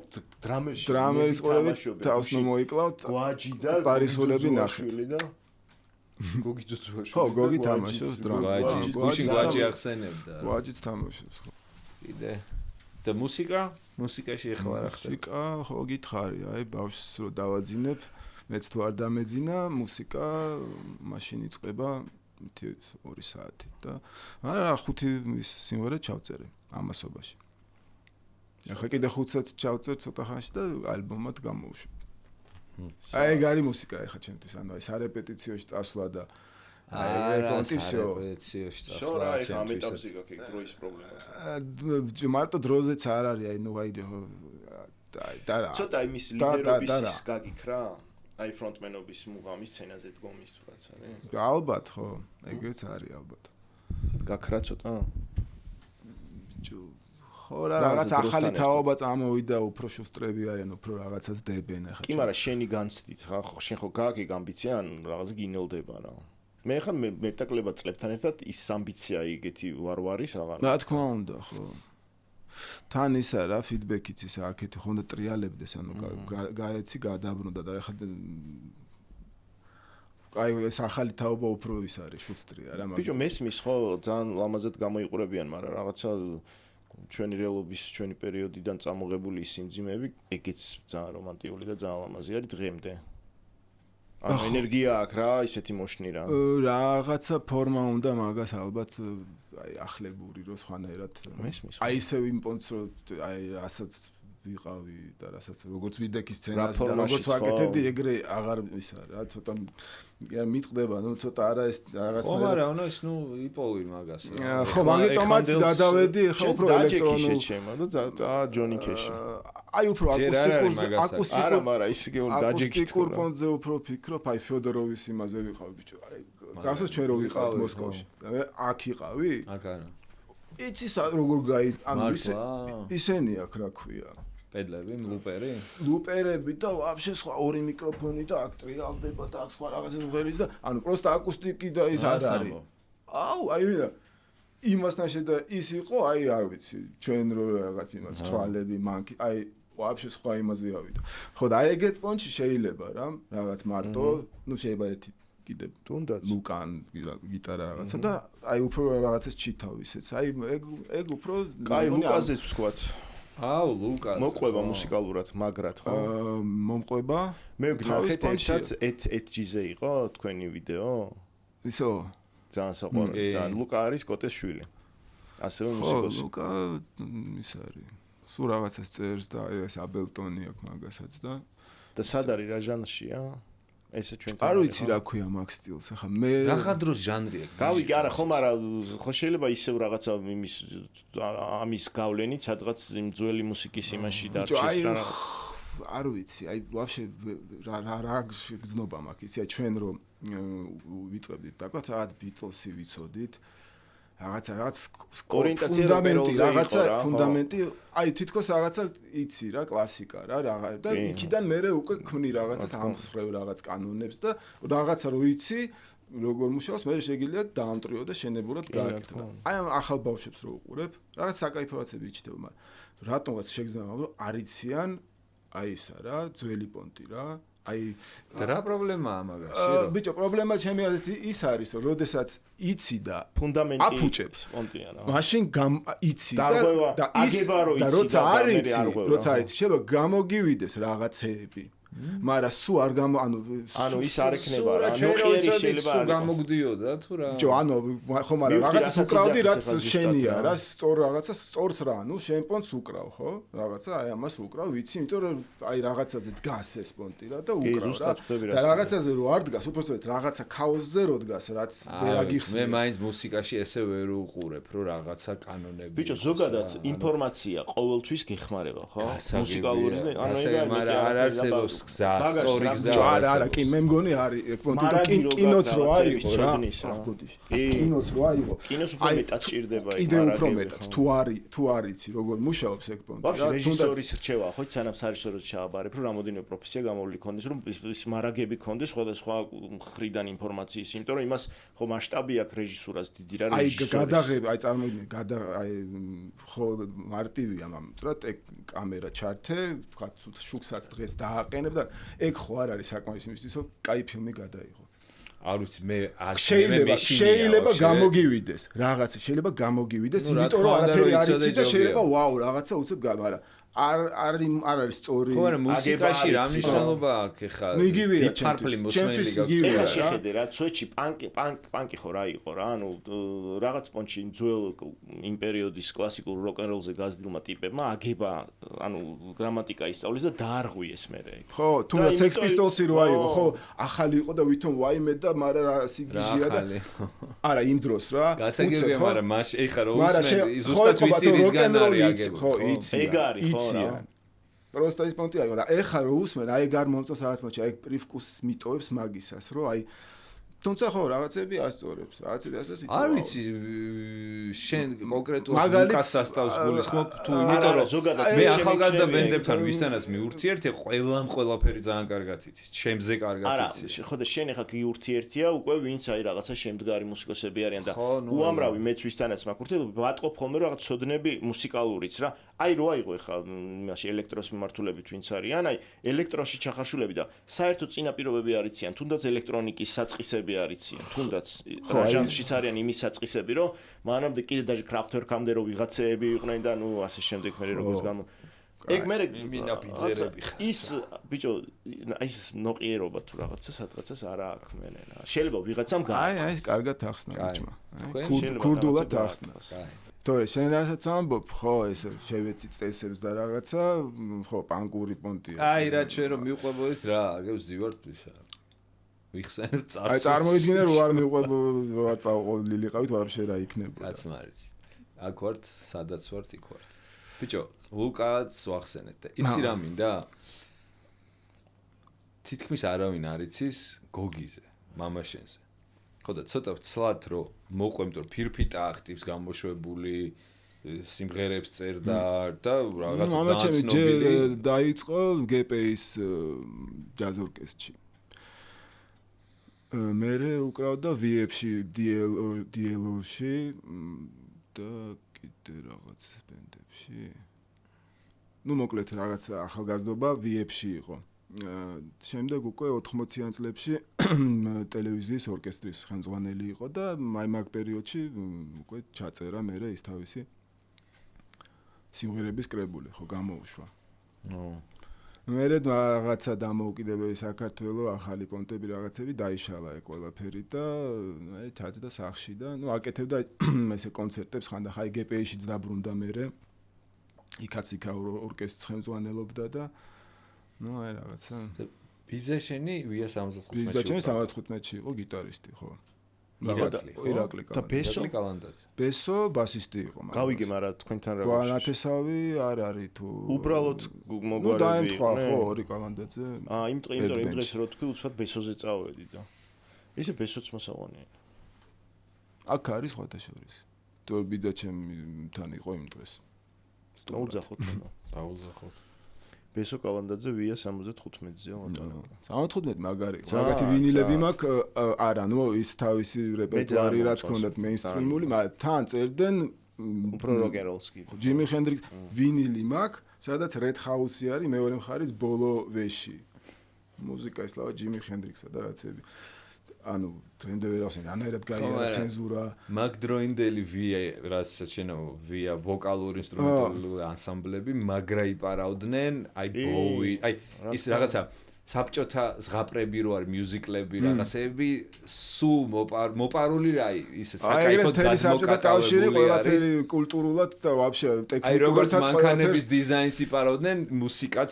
დრამერის ყოლები თავს ნუ მოიკლავთ. გვაჯი და პარისულები ნახეთ. გოგი ძუძუაშვილი. ხო, გოგი თამაშობს დრამერს. გუში გვაჯი ახსენებდა. გვაჯიც თამაშობს ხო. კიდე და მუსიკაში ეხლა რა ხდება? მუსიკა ხო გითხარი, აი ბავშვს რო დავაძინებ, მეც თუ არ დამეძინა, მუსიკა მაშინ იწყება 2 საათი და არა 5 სიმღერა ჩავწერე ამასობაში. ახლა კიდე 5-საც ჩავწერ ცოტა ხანში და ალბომად გამოვშვებ. აი ეგ არის მუსიკა ახლა ჩემთვის, ანუ აი სარეპეტიციოში წასვლა და აი რეპეტიციოში წასვლა. შორა ახლა ამ ეტაპზე გაქ დროის პრობლემა. მარტო დროზეც არ არის, აი ნუ აი და რა. ცოტა იმის ლიდერობის გაგიქრა? აი ფრონტმენობის მუღამის სცენაზე დგომის თუ რაც არის? ალბათ ხო, ეგეც არის ალბათ. გაქრა ცოტა? ხო რა რაღაც ახალი თაობა წამოვიდა, უფრო შუსტრები არიან, უფრო რაღაცას დებენ ახლა. კი, მაგრამ შენი განცდით რა, შენ ხო გააკი ამბიცია, ან რაღაც გინელდება რა. მე ხა მეტაკლება წლებთან ერთად ის ამბიცია იგეთი ვარვარის აღარ. რა თქმა უნდა, ხო. თან ისა რა ფიდბექიც ისა აქეთი ხონდა ტრიალებდეს, ანუ გაეცი გადაბრუნდა და ახლა აი ეს ახალი თაობა უფრო ის არის შუსტრია რა მაგრამ. ბიჭო მესმის ხო ძალიან ლამაზად გამოიყურებიან, მაგრამ რაღაცა ჩვენი რეალობის, ჩვენი პერიოდიდან წამოღებული სიმძიმეები, ეგეც ძალიან რომანტიკული და ძალიან ლამაზი არის დღემდე. ანუ ენერგია აქვს რა, ისეთი მოშნი რა. რაღაცა ფორმა უნდა მაგას ალბათ აი ახლებური რო სხვანაირად. მესმის. აი ისევ იმპონს რო აი რასაც ვიყავი და რასაც როგორც ვიდექის სცენაზე და როგორც ვაკეთებდი ეგრე აღარ ისა რა ცოტა მიტყდება ნუ ცოტა არა ეს რაღაცნაირად ხო მაგრამ ეს ნუ იპოვი მაგას რა ხო მაგიტომაც გადავედი ხო უფრო ელექტრონულ შეჩემა და ჯონი კეში აი უფრო აკუსტიკურ არა მაგრამ ისე უნდა დაჯექი აკუსტიკურ პონტზე უფრო ფიქრობ აი ფიოდოროვის იმაზე ვიყავ ბიჭო აი გასოს ჩვენ რო ვიყავთ მოსკოვში აქ იყავი აქ არა იცის როგორ გაის ანუ ისენი აქ რა ქვია პედლები ლუპერები და ვაფშე სხვა ორი მიკროფონი და აქ ტრიალდება და აქ სხვა რაღაცა ღერის და ანუ პროსტა აკუსტიკი და ის არ არის აუ აი ვიდა იმასთან შედა ის იყო აი არ ვიცი ჩვენ რო რაღაც იმას თვალები მანკი აი ვაფშე სხვა იმაზე ავიდა ხო და აი ეგეთ პონჩი შეიძლება რა რაღაც მარტო ნუ შეიძლება ერთი კიდე თუნდაც ლუკან გიტარა რაღაცა და აი უფრო რაღაცას ჩითავ ისეც აი ეგ უფრო კაი ლუკაზეც ვთქვათ აუ ლუკას მოყვება მუსიკალურად მაგრად ხო მომყვება მე ვნახეთ ერთად HG-ზე იყო თქვენი ვიდეო ისო ძალიან საყვარელი ძალიან ლუკა არის კოტეს შვილი ასევე მუსიკოსი ლუკა ის არის სულ რაღაცას წერს და ეს აბელტონი აქვს მაგასაც და სად არის რა ჟანრშია ესე ჩვენ არ ვიცი რა ქვია მაგ სტილს ახლა მე რა დროს ჟანრი აქვს გავიგე არა ხომ არა ხო შეიძლება ისევ რაღაცა იმის ამის გავლენით სადღაც იმ ძველი მუსიკის იმაში დარჩეს რა რაღაც არ ვიცი აი ვაფშე რა გზნობა მაქვს იცი აი ჩვენ რომ ვიწყებდით და თქვა რაღაც ბიტლსი ვიცოდით რაღაც ფუნდამენტი აი თითქოს რაღაცა იცი რა კლასიკა რა და იქიდან მერე უკვე ქმნი რაღაცას ამხსრევ რაღაც კანონებს და რაღაცა რო იცი როგორ მუშაობს მე შეგიძლია დაამტრიო და შენებურად გააკეთო აი ამ ახალ ბავშვებს რო უყურებ რაღაც საკაიფოაცები იჩნდება მაგრამ რატომაც შეგზავნა რომ არიციან აი ისა რა ძველი პონტი რა აი და რა პრობლემაა მაგაში ბიჭო პრობლემა ჩემი აზრით ის არის რომ როდესაც იცი და ფუნდამენტი აფუჭებს პონტია რა მაშინ იცი და აგება რო იცი და როცა არის შეიძლება გამოგივიდეს რაღაცეები მაგრამ სულ არ ანუ ის არ ექნება რა ნოყიერი შეიძლება სულ გამოგდიოდა თუ რა ჯო ანუ ხო მაგრამ რაღაცას უკრავდი რაც შენია რა სწორ რაღაცას სწორს რა ანუ შენ პონტს უკრავ ხო რაღაცა აი ამას უკრავ ვიცი იმიტომ რომ აი რაღაცაზე დგას ეს პონტი რა და უკრავ რა და რაღაცაზე რო არ დგას უბრალოდ რაღაცა ქაოსზე რო დგას რაც ვერ აგიხსნი მე მაინც მუსიკაში ესე ვერ უყურებ რომ რაღაცა კანონები ბიჭო ზოგადად ინფორმაცია ყოველთვის გეხმარება ხო მუსიკალური ანუ მაგრამ არ არსებობს გზა სწორი გზა არა კი მე მგონი არის კინოც რო აიღო რა კინოც რო აიღო კინოს უფრო მეტად ჭირდება კიდე უფრო მეტად თუ არიცი როგორ მუშაობს ეგ პონტი რა რეჟისორის რჩევა ხო სანამ სარეჟისოროს ჩააბარებ რომ რამოდენიმე პროფესია გამოვლი ქონდეს რომ ის მარაგები ქონდეს სხვადასხვა მხრიდან ინფორმაციის იმიტომ რომ იმას ხო მასშტაბი აქვს რეჟისურას დიდი რა რეჟისორი აი გადაღები აი წარმოგიდგენ აი ხო მარტივია ამიტომ ეგ კამერა ჩართე თქვა შუქსაც დღეს დააყენებ და ეგ ხო არ არის საკმარის იმისთვის რომ კაი ფილმი გადაიღო არ ვიცი მე შეიძლება გამოგივიდეს რაღაცა შეიძლება გამოგივიდეს იმიტომ რომ არაფერი არ იცი და შეიძლება ვაუ რაღაცა უცებ მაგრამ არ არის სწორი ხო არა მუსიკაში რა მნიშვნელობა აქვს ეხლა დიფარფლი მოსმენელი გაქვს ეხლა შეხედე რა ცოჩი პანკი ხო რა იყო რა ანუ რაღაც პონჩი ძველ იმ პერიოდის კლასიკურ როკ-ენ-როლზე გაზრდილმა ტიპებმა აგება ანუ გრამატიკა ისწავლის და დაარღვიეს მერე ხო თუმცა Sex Pistols-ი რო აიღო ხო ახალი იყო და ვითომ ვაიმე და მაგრამ რა სიგიჟია და არა იმ დროს რა გასაგებია მაგრამ მაშ ეხლა რო უსმენ ზუსტად ვიცი რისგან არის აგება ხო ეგ არის просто ის პონტი აიღო და ეხლა რო უსმენ აი გარ მომწონს რაღაც მოჩი აი პრივკუსს მიტოვებს მაგისას რო აი თუმცა ხო რაღაცები ასწორებს რაღაცები ასე ითქვა არ ვიცი შენ კონკრეტულად ლუკას სასტავს გულისხმობ თუ იმიტომ რომ ზოგადად მე ახალგაზრდა ბენდებთან ვისთანაც მიურთიერთე ყველაფერი ძალიან კარგად იცის ჩემზე კარგად იცის ხო და შენ ახლა გიურთიერთია უკვე ვინც აი რაღაცა შემდგარი მუსიკოსები არიან და უამრავი მეც ვისთანაც მაქვს ვატყობ ხოლმე რაღაც ცოდნები მუსიკალურიც რა აი რო აიღო ახლა იმაში ელექტროს მიმართულებით ვინც არიან აი ელექტროში ჩახარშულები და საერთოდ წინაპირობები არიციან თუნდაც ელექტრონიკის საწყისები არიციან თუნდაც რა ჟანრშიც არიან იმის საწყისები რომ მანამდე კიდე დაჟე კრაფტვერკამდე რო ვიღაცეები იყვნენ და ნუ ასე შემდეგ მე როგორც გამო ეგ მე მინაპიძერები ხარ ის ბიჭო აი ეს ნოყიერობა თუ რაღაცა სადღაცას არა აქვს მენენა შეიძლება ვიღაცამ გააკეთოს აი კარგად ახსნა ბიჭმა კურდულად ახსნა თორე შენ რასაც ამბობ, ხო, ეს შევეცი წესებს და რაღაცა, ხო, პანკური პონტია. აი რა ჩვენ რომ მიყვებოდით რა, გევზივართ ისა. ვიხსენებ წარსულს. აი წარმოიდგინე რომ არ მიყვებოდ, რომ არ წავყოლილიყავით, ვაფშე რა იქნებოდა. კაც მარიც. აქ ვართ, სადაც ვართ, იქ ვართ. ბიჭო, ლუკაც ვახსენეთ და იცი რა მინდა? თითქმის არავინ არ იცის გოგიზე, მამაშენზე. ხო და ცოტა ვცლად რომ მოყვემთ რომ ფირფიტა ახტივს გამოშვებული სიმღერებს წერდა და რაღაცა ძალიან ცნობილი დაიწყო GP-ის ჯაზ ორკესტრში. მე უკრავდა VF-ში, DL-ში და კიდე რაღაც ბენდებში. ნუ მოკლედ რაღაც ახალგაზრდობა VF-ში იყო. შემდეგ უკვე 80-იან წლებში ტელევიზიის ორკესტრის ხელმძღვანელი იყო და აი მაგ პერიოდში უკვე ჩაწერა მერე ის თავისი სიმღერების კრებული, ხო გამოუშვა. მერე რაღაცა დამოუკიდებელი საქართველოს ახალი პონტები რაღაცები დაიშალა ეგ ყველაფერი და აი ჩაჯდა სახში და ნუ აკეთებდა ესე კონცერტებს ხანდახან GP-შიც დაბრუნდა მერე. იქაც იქა ორკესტრის ხელმძღვანელობდა და ნუ აი რაღაცა ბიზაშენი ვია 75-ში. ბიზაშენი 75-ში იყო გიტარისტი, ხო. ირაკლი და ბესო კალანდაძე. ბესო ბასისტი იყო მაგრამ. გავიგე, მაგრამ თქვენთან რა ვარ? განათესავი არ არის თუ უბრალოდ მოგვარები. ნუ დაემთხვა ხო ორი კალანდაძე. იმ დღეს რო თქვი უცბად ბესოზე წავედი და ისე ბესოც მოსავალია. აქ არის სხვათაშორის. თუ ბიზაჩემთან იყო იმ დღეს. დაუძახოთ. ბესო კალანდაძე ვია 75-ზე ლაპარაკა. 75 მაგარი. მაგათი ვინილები მაქვს, არა, ნუ ის თავისი რეპერტუარი რაც ჰქონდათ მეინსტრიმული, მაგრამ თან წერდნენ უფრო როკ-ენ-როლსკი. ჯიმი ჰენდრიქს ვინილი მაქვს, სადაც Red House-ი არის მეორე მხარის ბოლო ვეში. მუსიკა ისლავა ჯიმი ჰენდრიქსა და რაცები. ანუ დღემდე ვერ ახსენე, რანაირად გაიარა ცენზურა. მაგდროინდელი ვია, რასაც შენო ვია ვოკალური ინსტრუმენტალური ანსამბლები, მაგრა იპარავდნენ, აი ბოუი, აი ის რაღაცა საბჭოთა ზღაპრები რო არის მიუზიკლები, რაღაცები სუ მოპარული რა ის საკაიფოდ გადმოკატებული ყველაფერი კულტურულად და ვაფშე ტექნიკურადაც აი როგორც მანქანების დიზაინს იპარავდნენ, მუსიკაც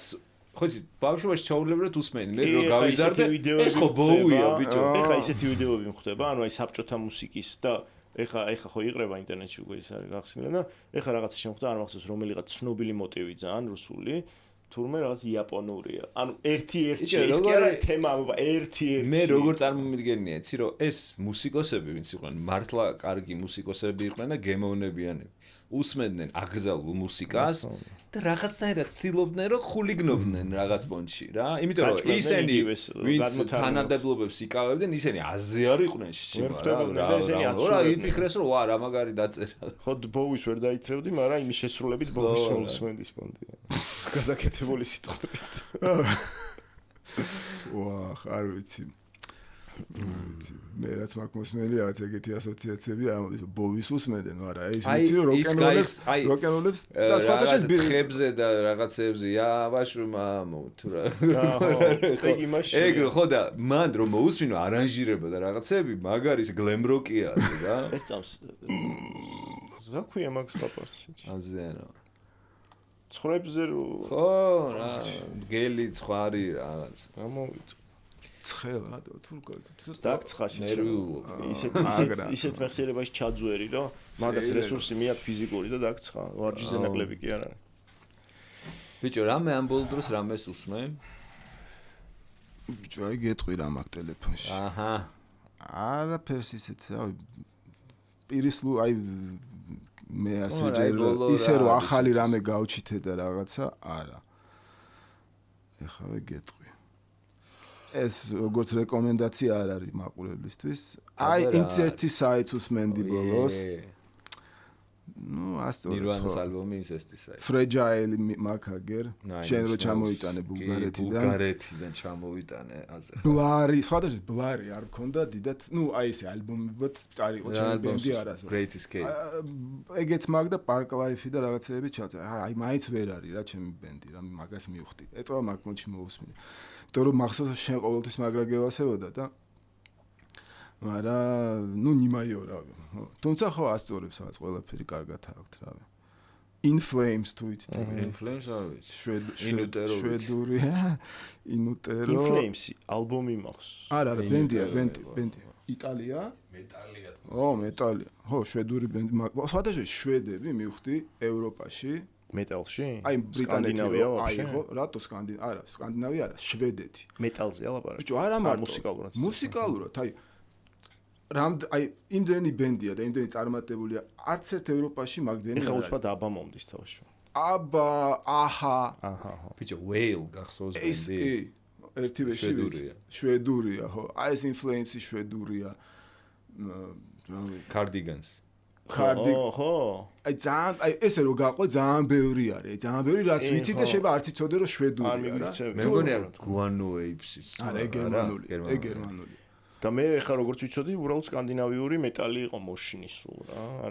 ხო იცი, ბავშვობაში ჩაულებრად usmeni, მე რო გავიზარდე, ეს ხო ბოუია, ბიჭო. ეხა ისეთი ვიდეოები მხვდება, ანუ აი საბჭოთა მუსიკის და ეხა ხო იყრება ინტერნეტში უკვე ის არის გახსნილი და ეხა რაღაცა შემხვდა, არ მახსოვს რომელიღაც ცნობილი მოტივი ძალიან რუსული, თურმე რაღაც იაპონურია. ანუ ერთ-ერთი ის კი არა თემა, ერთ-ერთი. მე როგორ წარმომიდგენია, იცი რომ ეს მუსიკოსები ვინც იყვნენ, მართლა კარგი მუსიკოსები იყვნენ და გემოვნებიანები. უსმენდნენ აკრძალულ მუსიკას და რაღაცნაირად ცდილობდნენ რომ ხულიგნობდნენ რაღაც პონჩში რა. იმიტომ რომ ისინი ვინც თანადებლობებს იკავებდნენ, ისინი აზე არ იყვნენ შიმა რა. რა იფიქრეს რომ ვა რა მაგარი დაწერა. ხო ბოუის ვერ დაითრევდი, მაგრამ იმის შესრულებით ბოუის უსმენდის პონტია. გადაკეთებული სიტყვებით. ვა, არ ვიცი. მე რაც მაქვს მოსმენელი რაღაც ეგეთი ასოციაციები ამოდის ბოუის უსმენდნენ, მაგრამ ის ვიცი რომ როკ-ენ-როლებს და სხვადასხვა ხებზე და რაღაცებზე ვაშრომ ამო თუ რა. ეგ ხო და მან რომ მოусმინო არანჟირება და რაღაცები მაგარის გლემ როკია რა. ერთ წამს ზაქვია მაგ სპარსში. აზიანო. ცხრებზე რო ხო რა გელი ცხარი რაღაც. გამოვიწ ცხელა თუ დაგცხაში ნერვიულობა ისეთ მეხსიერებაში ჩაძვერი რომ მაგას რესურსი მიაქვს ფიზიკური და დაგცხა ვარჯიშზე ნაკლები კი არ არის ბიჭო რამე ამ ბოლო დროს რამეს უსმენ ბიჭო აი გეტყვი რა მაქვს ტელეფონში აჰა არაფერს ისეთ აი პირისლუ აი მე ასე ჯერ ისე რომ ახალი რამე გავჩითე და რაღაცა არა ეხლა გეტყვი ეს როგორც რეკომენდაცია არ არის მაყურებლისთვის. აი ინცესტის საიტს უსმენდი ბოლოს. ნუ ასწორებს. ნირვანას ალბომი ინცესტის საიტი. Fragile მაქაგერ. შენ რო ჩამოიტანე ბულგარეთიდან ჩამოიტანე აზე. ბლარი, სხვადასხვა ბლარი არ მქონდა დიდად. ნუ აი ესე ალბომებად არ იყო ჩემი ბენდი არასოდეს. Great Escape. ეგეც მაგ და Park Life და რაღაცეები ჩაწერა. აი მაინც ვერ არის რა ჩემი ბენდი, რა მაგას მივხვდი. ეტყვა მაგ მომჩი მოусმინე. იმიტომ რომ მახსოვს შენ ყოველთვის მაგრა გევასებოდა და მაგრამ ნუ ნიმაიო რავი. თუმცა ხო ასწორებს რაღაც ყველაფერი კარგად აქვთ რავი. In Flames თუ იცით. In Flames არ ვიცი. შვედურია. Inutero. In Flames ალბომი მაქვს. არა, ბენდია. იტალია? მეტალია. მეტალია. ხო, შვედური ბენდი. სხვადასხვა შვედები მივხვდი ევროპაში. მეტალში? აი ბრიტანეთი ხო, რატო სკანდინავია არა, შვედეთი. მეტალზეა ლაპარაკი. ბიჭო, არა მარტო მუსიკალურად. მუსიკალურად, აი იმდენი ბენდია და იმდენი წარმატებულია, არც ერთ ევროპაში მაგდენი ეხლა უცბად აბა მომდის თავში. აბა, აჰა. ბიჭო, Whale გახსოვს ბენდი. ეს კი ერთივე შვედურია, ხო. აი ეს In Flames-ი შვედურია. Cardigans. ხო. აი ესე რო გაყვე ძალიან ბევრი არის, ძალიან ბევრი რაც ვიცი და შეიძლება არც იცოდე რომ შვედურია რა. მე მგონია Guano Apes-ის. არა, გერმანული. და მე ეხლა როგორც ვიცოდი, უბრალოდ სკანდინავიური მეტალი იყო მოშინი სულ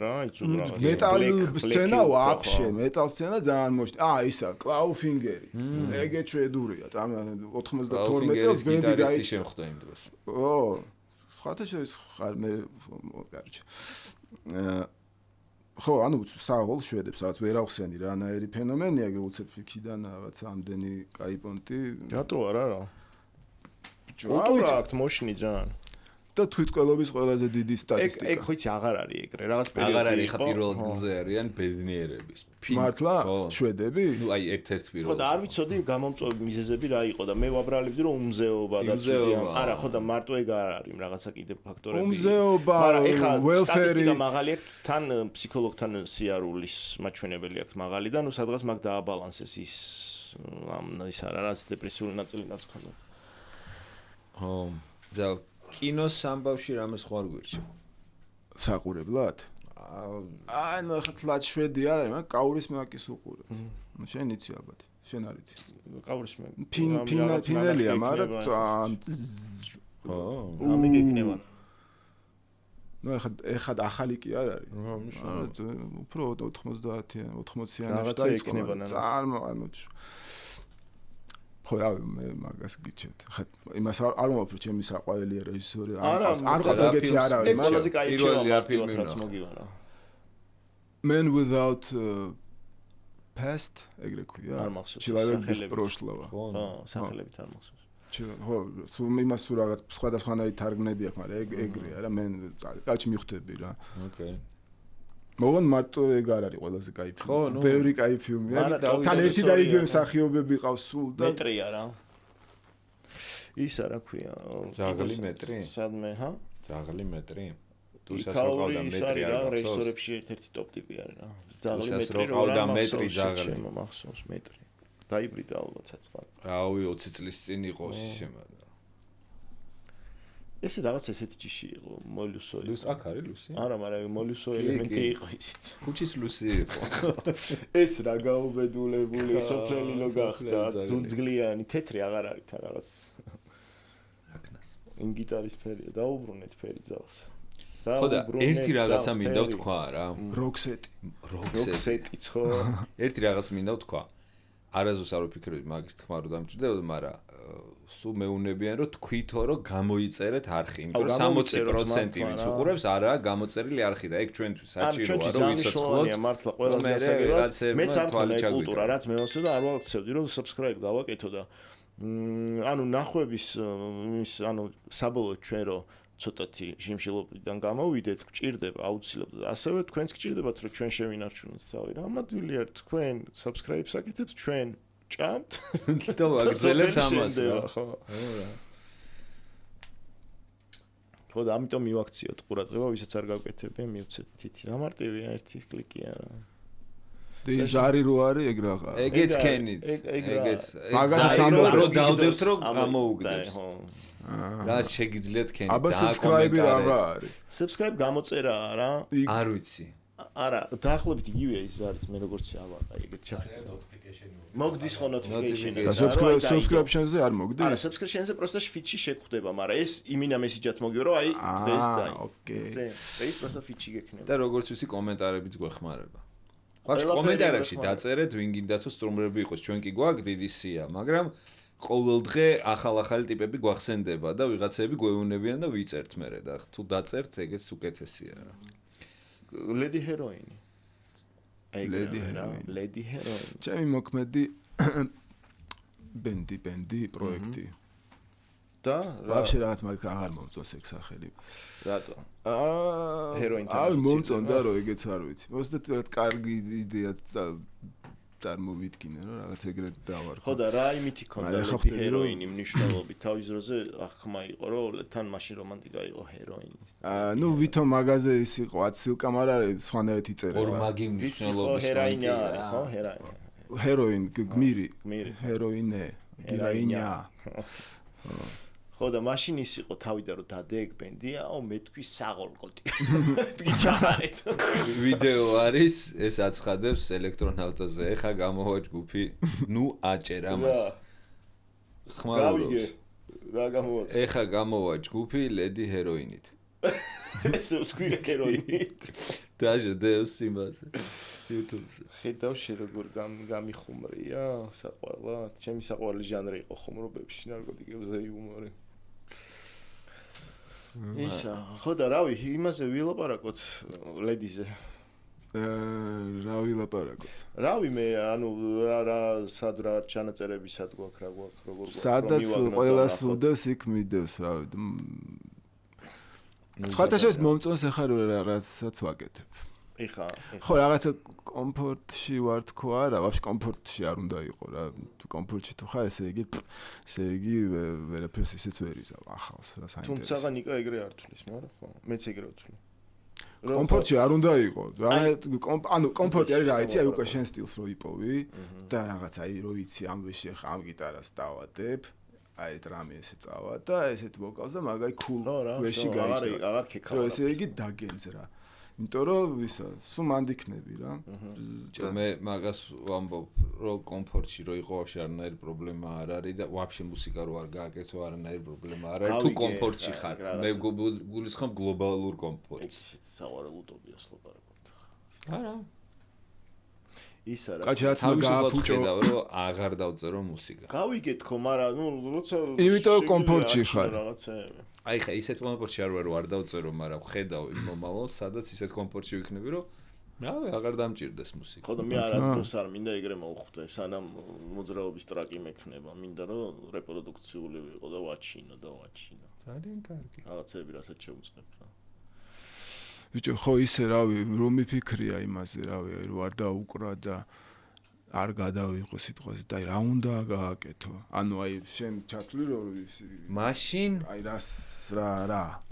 რა, იცოდი რაღაც. მეტალ სცენა ვაფშე, მეტალ სცენა ძალიან მოშინი. ისა, Clawfinger. ეგე შვედურია, 92 წელს ბენდი გაიჭდა. შემხვდა იმ დროს. სხვათა მე კარჩ. ხო, ანუ საერთოდ შვედებს რაღაც ვერ ახსენი რა, ანაერი ფენომენია, უცებ იქიდან რაღაც ამდენი კაი პონტი. რატო არა? კულტურა აქვს მოშინი ძალიან. და თვითყველობის ყველაზე დიდი სტატისტიკა. ეგ ხო იცი აღარ არის ეგრე, რაღაც პერიოდი. აღარ არის, ხა პირველ ადგილზე არიან ბედნიერების. მართლა? შვედები? ნუ აი ერთ-ერთ პირველ. ხო და არ ვიცოდი გამომწვევი მიზეზები რა იყო და მე ვაბრალებდი რომ უმზეობა და არა, ხო და მარტო ეგ არ არის რაღაცა კიდე ფაქტორები. უმზეობა, welfare-ი და მაღალი აქვს, თან ფსიქოლოგთან სიარულის მაჩვენებელი აქვს მაღალი და ნუ სადღაც მაგ დააბალანსეს ის ის არის დეპრესიული ნაწილიც ხონდა. და კინოს ამბავში რამე სხვა არ გვერჩა. საყურებლად? ნუ ახლა თლად შვედი არ არის, მაგრამ კაურის მაკის უყურებ. შენ იცი ალბათ. შენ არ იცი. კაურის მე. ფინელია, მაგრამ ამიგეკნება. ნუ ახლა ახალი კი არ არის. უფრო 90-იანი დაიწყება. წარმოამოდი. ხო რა მე მაგას გიჩვენთ. ხა იმას არ მომფრო ჩემი საყვარელია რეჟისორი. არ ყავს ეგეთი არავინ, მაგრამ ყველაზე კაი ფილმი რაც მოგივარა. Man Without Past ეგრე ქვია. Человек без прошлого. ხო, სახელებით არ მახსოვს. ხო, იმას თუ რაღაც სხვადასხვანაირი თარგმნები აქვს, მაგრამ ეგრეა რა, მე კაჩი მიხვდები რა. ოკეი. მოგონ მარტო ეგ არ არის ყველაზე კაი ფილმი. ბევრი კაი ფილმია. თან ერთი და იგივე მსახიობები ყავს სულ და მეტრია რა. ისა რა ქვია? ძაღლი მეტრი? სადმე, ჰა? ძაღლი მეტრი? თუ ის სასროყავდა მეტრი რა, რეჟისორებში ერთ-ერთი ტოპ ტიპი არის რა. ძაღლი მეტრი რა მეტრი ძაღლი. მახსოვს მეტრი. დაიბრიდა ალბათ საწყად. რავი 20 წლის წინ იყო შემა. ეს რაღაც ესეთი ჯიში იყო, მოლუსო. აქ არის ლუსი? არა, მაგრამ მოლუსო ელემენტი იყო ისიც. ქუჩის ლუსი იყო. ეს რა გაუბედულებული სოფრელი რო გახდა, ძუძგლიანი, თეთრი აღარ არის თან რაღაც. აკნას. იმ გიტარის ფერია, დაუბრუნეთ ფერი ძაღლს. ხო და ერთი რაღაცა მინდა ვთქვა რა. როქსეტი ხო. ერთი რაღაც მინდა ვთქვა. არასდროს არ ვფიქრობდი მაგის თქმა რომ დამჭირდებოდა, მაგრამ სულ მეუნებიან რომ თქვითო რომ გამოიწერეთ არხი, იმიტომ რომ 60% ვინც უყურებს არაა გამოწერილი არხი და ეგ ჩვენთვის საჭიროა რომ ვიცოცხლოთ. მართლა ყველაზე გასაგებად მეც არ თვალე კულტურა რაც მე მოსწევ და არ ვაქცევდი რომ subscribe დავაკეთო და ანუ ნახვების ის ანუ საბოლოოდ ჩვენ რომ ცოტათი ჟიმშილობიდან გამოვიდეთ, გჭირდება აუცილებლად. ასევე თქვენც გჭირდებათ რომ ჩვენ შევინარჩუნოთ თავი. რამადვილი არ თქვენ subscribe-ს აკეთებთ, ჩვენ ჭამთ და ვაგზელებთ ამას რა. ხო. ხო და ამიტომ მივაქციოთ ყურადღება, ვისაც არ გავკეთებია, მივცეთ თითი. რა მარტივია ერთი კლიკია რა. დეჟარი რო არის ეგ რაღა. ეგეც კენით. ეგეც. მაგასაც რო დავდებთ რომ გამოუგდებს. რაც შეგიძლიათ კენით და აბა subscribe რაღა არის. subscribe გამოწერაა რა. არ ვიცი. არა, დაახლოებით იგივეა ის არის, მე როგორც ავარ, ეგეთ ჩახერხა. მოგდის ხო notification-ი. და subscription-ზე არ მოგდის? არა, subscription-ზე просто feed-ში შეგხვდება, მაგრამ ეს იმინა მესიჯად მოგიო, რომ აი დღეს და ოკეი. ეს просто feed-ში გექნება. და როგორც ვიცი, კომენტარებიც გვეხმარება. ხარ კომენტარებში დაწერეთ, ვინ გინდა თუ სტუმრები იყოს, ჩვენ კი გვაქვს დიდი სია, მაგრამ ყოველდღე ახალ-ახალი ტიპები გვახსენდება და ვიღაცები გვეუბნებიან და ვიწერთ მერე და თუ დაწერთ, ეგეც უკეთესია რა. ლედი ჰეროინი. ლედი ჰეროინი. ჩემი მოქმედი ბენდი პროექტი. და ვაფშე რაღაც მაგ აღარ მომწონს ეგ სახელი. რატო? ჰეროინთან. აი მომწონდა რომ ეგეც არ ვიცი. მოსდეთ რაღაც კარგი იდეა წარმოვიდგინე რომ რაღაც ეგრეთ დავარქვა. ხო და რა იმითი ქონდა ლედი ჰეროინი მნიშვნელობით თავის დროზე ახმა იყო რომ თან მაშინ რომანტიკა იყო ჰეროინის. ნუ ვითომ მაგაზე ის იყო აცილკა, მაგრამ სხვანაირად იწერება. ორ მაგი მნიშვნელობის ჰეროინი არის, ხო, ჰეროინი. ჰეროინ გმირი. ჰეროინე, გირაინია. ხო და მაშინ ის იყო თავიდან რომ დადეგ ბენდია, მე თქვი საღოლგოთი. თქვი ჩახარეთ. ვიდეო არის, ეს აცხადებს ელექტრონავტაზე. ეხა გამოვა ჯგუფი, ნუ აჭერ ამას. გავიგე. რა გამოვა? ეხა გამოვა ჯგუფი ლედი ჰეროინით. ესე თქვი ჰეროინით. დაჟდევს იმაზე. YouTube-ზე. ხედავში როგორ გამიხუმრია საყვარლად. ჩემი საყვარელი ჟანრი იყო ხუმრობებში, ნარკოტიკებზე იუმორი. ისა, ხო და რავი, იმაზე ვილაპარაკოთ ლედიზე. რა ვილაპარაკოთ? რავი მე, ანუ რა სად რა ჩანაწერები სად გვაქვს, რა გვაქვს, როგორ გვაქვს. სადაც ყველას უდევს იქ მიდევს, რავი. სხვათა შორის მომწონს ახლა რასაც ვაკეთებ. ეხა. ხო, რაღაცა კომფორტში ვარ თქო არა, ვაფშე კომფორტში არ უნდა იყო რა. თუ კომფორტში თუ ხარ, ესე იგი ვერაფერს ისეც ვერ იზავ ახალს რა საინტერესო. თუმცა ნიკა ეგრე არ თulis, მაგრამ ხო, მეც ეგრე ვთვლი. კომფორტში არ უნდა იყო. ანუ კომფორტი არის რა, იცი, აი უკვე შენ სტილს რო იპოვი და რაღაც აი რო იცი ამ ვეში ხა ამ გიტარას დავადებ. აი დრამი ესე წავა და ესეთ ვოკალს და მაგაი cool ვეში გაიჭრა. აღარ ქეკავ. ესე იგი დაგენძრა. იმიტომ რომ ისა, სულ მანდიქნები რა. მე მაგას ვამბობ, რომ კომფორტში რო იყო ვაფშე არანაირი პრობლემა არ არის და ვაფშე მუსიკა რო არ გააკეთო არანაირი პრობლემა არ არის. თუ კომფორტში ხარ, მე გულისხმობ გლობალურ კომფორტს. საყვარელ უტოპიას ლაპარაკობთ. არა. ისა რა. კაჩაც მაგაფუჭო რომ აღარ დავწერო მუსიკა. გავიგეთ ხო, მაგრამ ნუ როცა იმიტომ კომფორტში ხარ. რაღაცეები. აი ხა ისეთ კომფორტში არ დავწერო, მაგრამ ხედავ იმ მომავალს, სადაც ისეთ კომფორტში ვიქნები, რომ რავი, აღარ დამჭირდეს მუსიკა. ხო და მე არასდროს არ მინდა ეგრე მოვხვდე, სანამ მოძრაობის ტრაკი მექნება, მინდა რომ რეპროდუქციული ვიყო და ვაჩინო. ძალიან კარგი. რაღაცეები რასაც შეუძლებ რა. ბიჭო, ხო ისე რავი, რომ მიფიქრია იმაზე, რავი, რომ არ დაუკრა და არ გადავიღო სიტყვაზე და რა უნდა გააკეთო? ანუ აი შენ ჩათვლი რომ მაშინ აი რა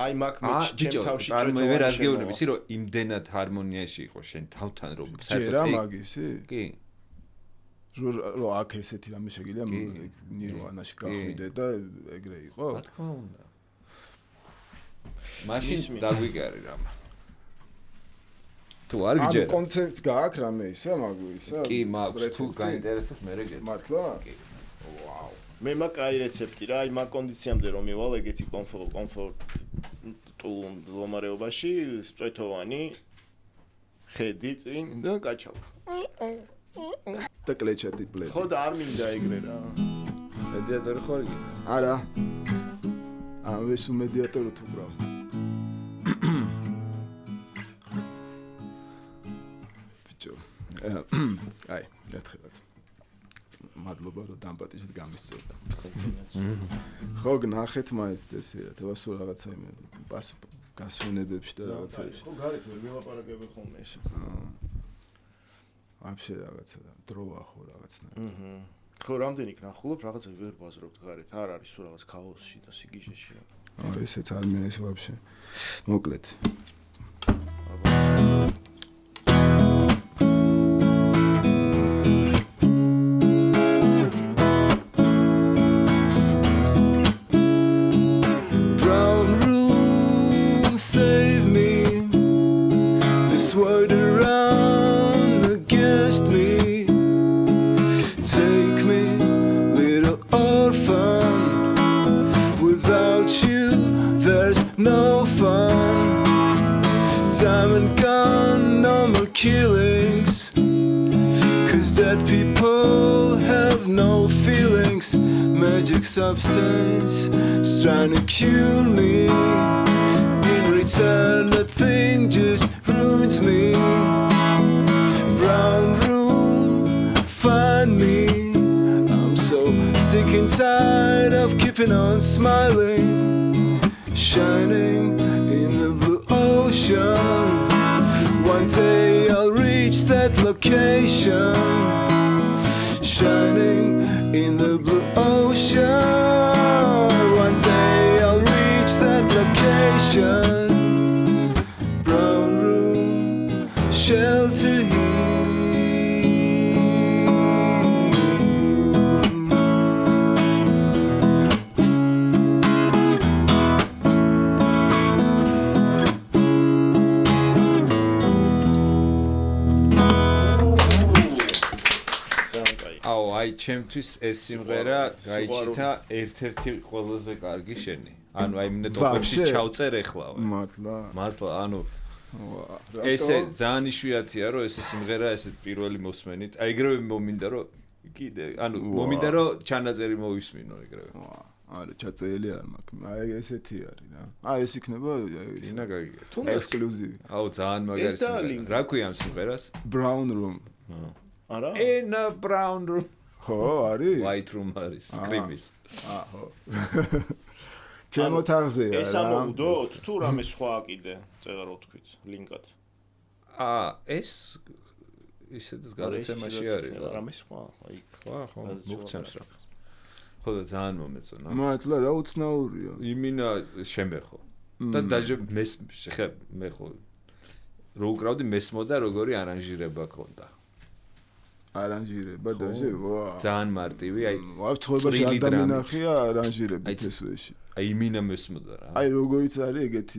აი მაგ ჩემ თავში წარმოე ვერ აღგეუბნები ისი რომ იმდენად ჰარმონიაში იყო შენ თავთან რომ საერთოდ რა მაგისი? კი. რო აქ ესეთი რამე შეგიძლია ნირვანაში გახვიდე და ეგრე იყო? რა თქმა უნდა. მაშინ დაგვიგარი რამ. თუ არ გიჯერა. ანუ კონცეპტს გააქვს რამე ისა, მაგისა? კი, მაქვს. თუ გაინტერესებს მე გეტყვი. მართლა? კი. ვაუ. მე მაქვს აი რეცეპტი რა, აი მაგ კონდიციამდე რომ მივალ ეგეთი კომფორტ ლომარეობაში, წვეთოვანი ხედი წინ და კაჩავ. და კლეჩეთი ბლედი. ხო და არ მინდა ეგრე რა. მედიატორი ხო იგი? არა. ეს მედიატორი თუ ბრა. აი, ერთხელაც. მადლობა რომ დამპატიჟეთ გამისწორდა. ხო, გნახეთ მაინც ესე, თქო სულ რაღაცა იმ გასვენებებში და რაღაცებში. ხო, გარეთ ვერ ვილაპარაკებ ხოლმე ესე. ვაფშე რაღაცა და დროა ხო რაღაცნაირად. ხო, რამდენი გნახულობ, რაღაცა ვერ ბაზრობთ გარეთ. არ არის სულ რაღაც ქაოსში და სიგიჟეში რა. ესეც არ მინეს ვაფშე. მოკლედ. magic substance is trying to cure me. In return, that thing just ruins me. Brown room, find me. I'm so sick and tired of keeping on smiling, shining in the blue ocean. One day I'll reach that location, shining in the blue ocean. One day I'll reach that location. Brown room, shelter here. აი ჩემთვის ეს სიმღერა გაიჩითა ერთ-ერთი ყველაზე კარგი შენი. ანუ აი მინეტობებში ჩავწერ ეხლავე. მართლა, ანუ ესე ძალიან იშვიათია რომ ეს სიმღერა ესე პირველი მოსმენით. აი ეგრევე მომინდა რომ კიდე, ანუ მომინდა რომ ჩანაწერი მოვისმინო ეგრევე. არა, ჩაწერილი არ მაქვს. აი ესეთი არის რა. აი ეს იქნება ინა გაგიგეთ. ექსკლუზივი. აუ ძალიან მაგარი სიმღერა. რა ქვია ამ სიმღერას? Brown Room. არა? In a brown room. ხო, არის? White room არის, კრიმის. ხო. ჩემო თაღზეა რა. ეს ამოვდოთ თუ რამე სხვა კიდე წერა რო თქვით ლინკად. ეს ისედაც გადაცემაში არის რა. რამე სხვა, აი, ხო, მოგცემს რა. ხო და ძალიან მომეწონა. მართლა რა უცნაურია. იმინა შემეხო. და დაჟე მე ხო რო უკრავდი მესმოდა როგორი არანჟირება ქონდა. არანჟირება დაჟე ვა. ძალიან მარტივი, აი ცხოვრებაში არ დამინახია არანჟირებით ესეში. აი იმინა მესმოდა რა. აი როგორიც არის ეგეთი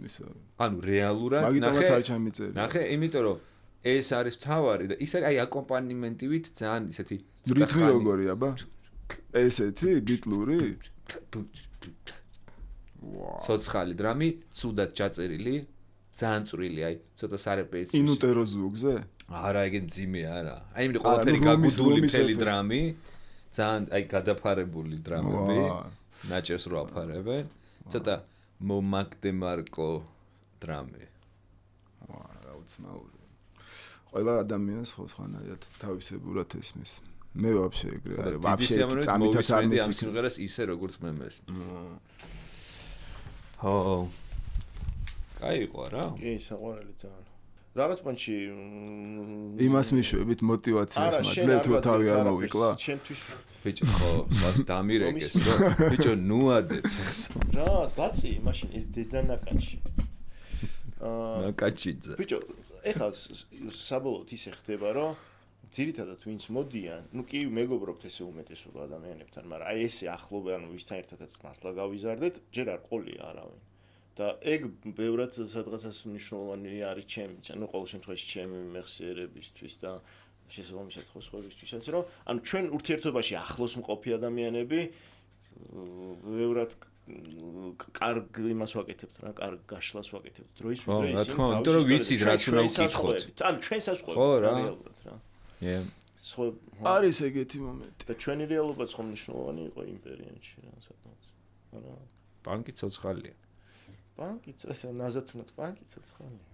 ისა. ანუ რეალურად მაგიტომაც არ ჩამიწერი. ნახე, იმიტომ რომ ეს არის თავარი და ის არის აი აკომპანიმენტივით ძალიან ისეთი რიტმი როგორია აბა? ესეთი ბიტლური? ვა. ცოცხალი დრამი, ცუდად ჩაწერილი, ძალიან წვრილი, აი ცოტა სარეპეტიციო. ინუტერო ზუგზე? არა, ეგ მძიმე არა. აი მე ყველაფერი გაგუდული მთელი დრამი, ძალიან აი გადაფარებული დრამები, ნაჭერს რო აფარებენ. ცოტა მომაკდემარკო დრამი. ვა, რა უცნაური. ყველა ადამიანს სხვანაირად თავისებურად ესმის. მე ვაფშე ეგრე არა, ვაფშე წამითაც არ მეთქი ამ სიმღერას ისე როგორც მე მესმის. ხო. კაიყო რა. კი, საყვარელი ძალიან. რაღაც პონჩი იმას მიშვებით мотиваციას მაძლევთ რომ თავი არ მოვიკლა. ჩემთვის ბიჭო ხო, მას დამირეკეს რომ ბიჭო ნუადებ. რა, ბაცი, მაშინ ეს დედანაკაჩი. ნაკაჩიძე. ბიჭო, ეხლა საბოლოოდ ისე ხდება რომ ძირითადად ვინც მოდიან, ну კი მეგობრობთ ესე უმეტესობა ადამიანებთან, მაგრამ აი ესე ახლობე, ანუ ვისთან ერთადაც მართლა გავიზარდეთ, ჯერ არ ყოლია არავინ. და ეგ ბევრად სადღაცას მნიშვნელოვანი არის ჩემთვის, ანუ ყოველ შემთხვევაში ჩემი მეხსიერებისთვის და შესაბამისად ხო სხვებისთვისაც, რომ ანუ ჩვენ ურთიერთობაში ახლოს მყოფი ადამიანები ბევრად კარგ იმას ვაკეთებთ რა, კარგ გაშლას ვაკეთებთ. დროის ვიდრე ისინი. რა თქმა უნდა, რომ ვიცით რაც უნდა ვკითხოთ. ანუ ჩვენსაც ხვევით რეალურად რა. არის ეგეთი მომენტი. და ჩვენი რეალობაც ხომ მნიშვნელოვანი იყო იმ პერიოდში რა, სადღაც. არა. ბანკი ცოცხალია. ბანკი, ესე ნაზად ვთქვათ, ბანკი ცოცხალია.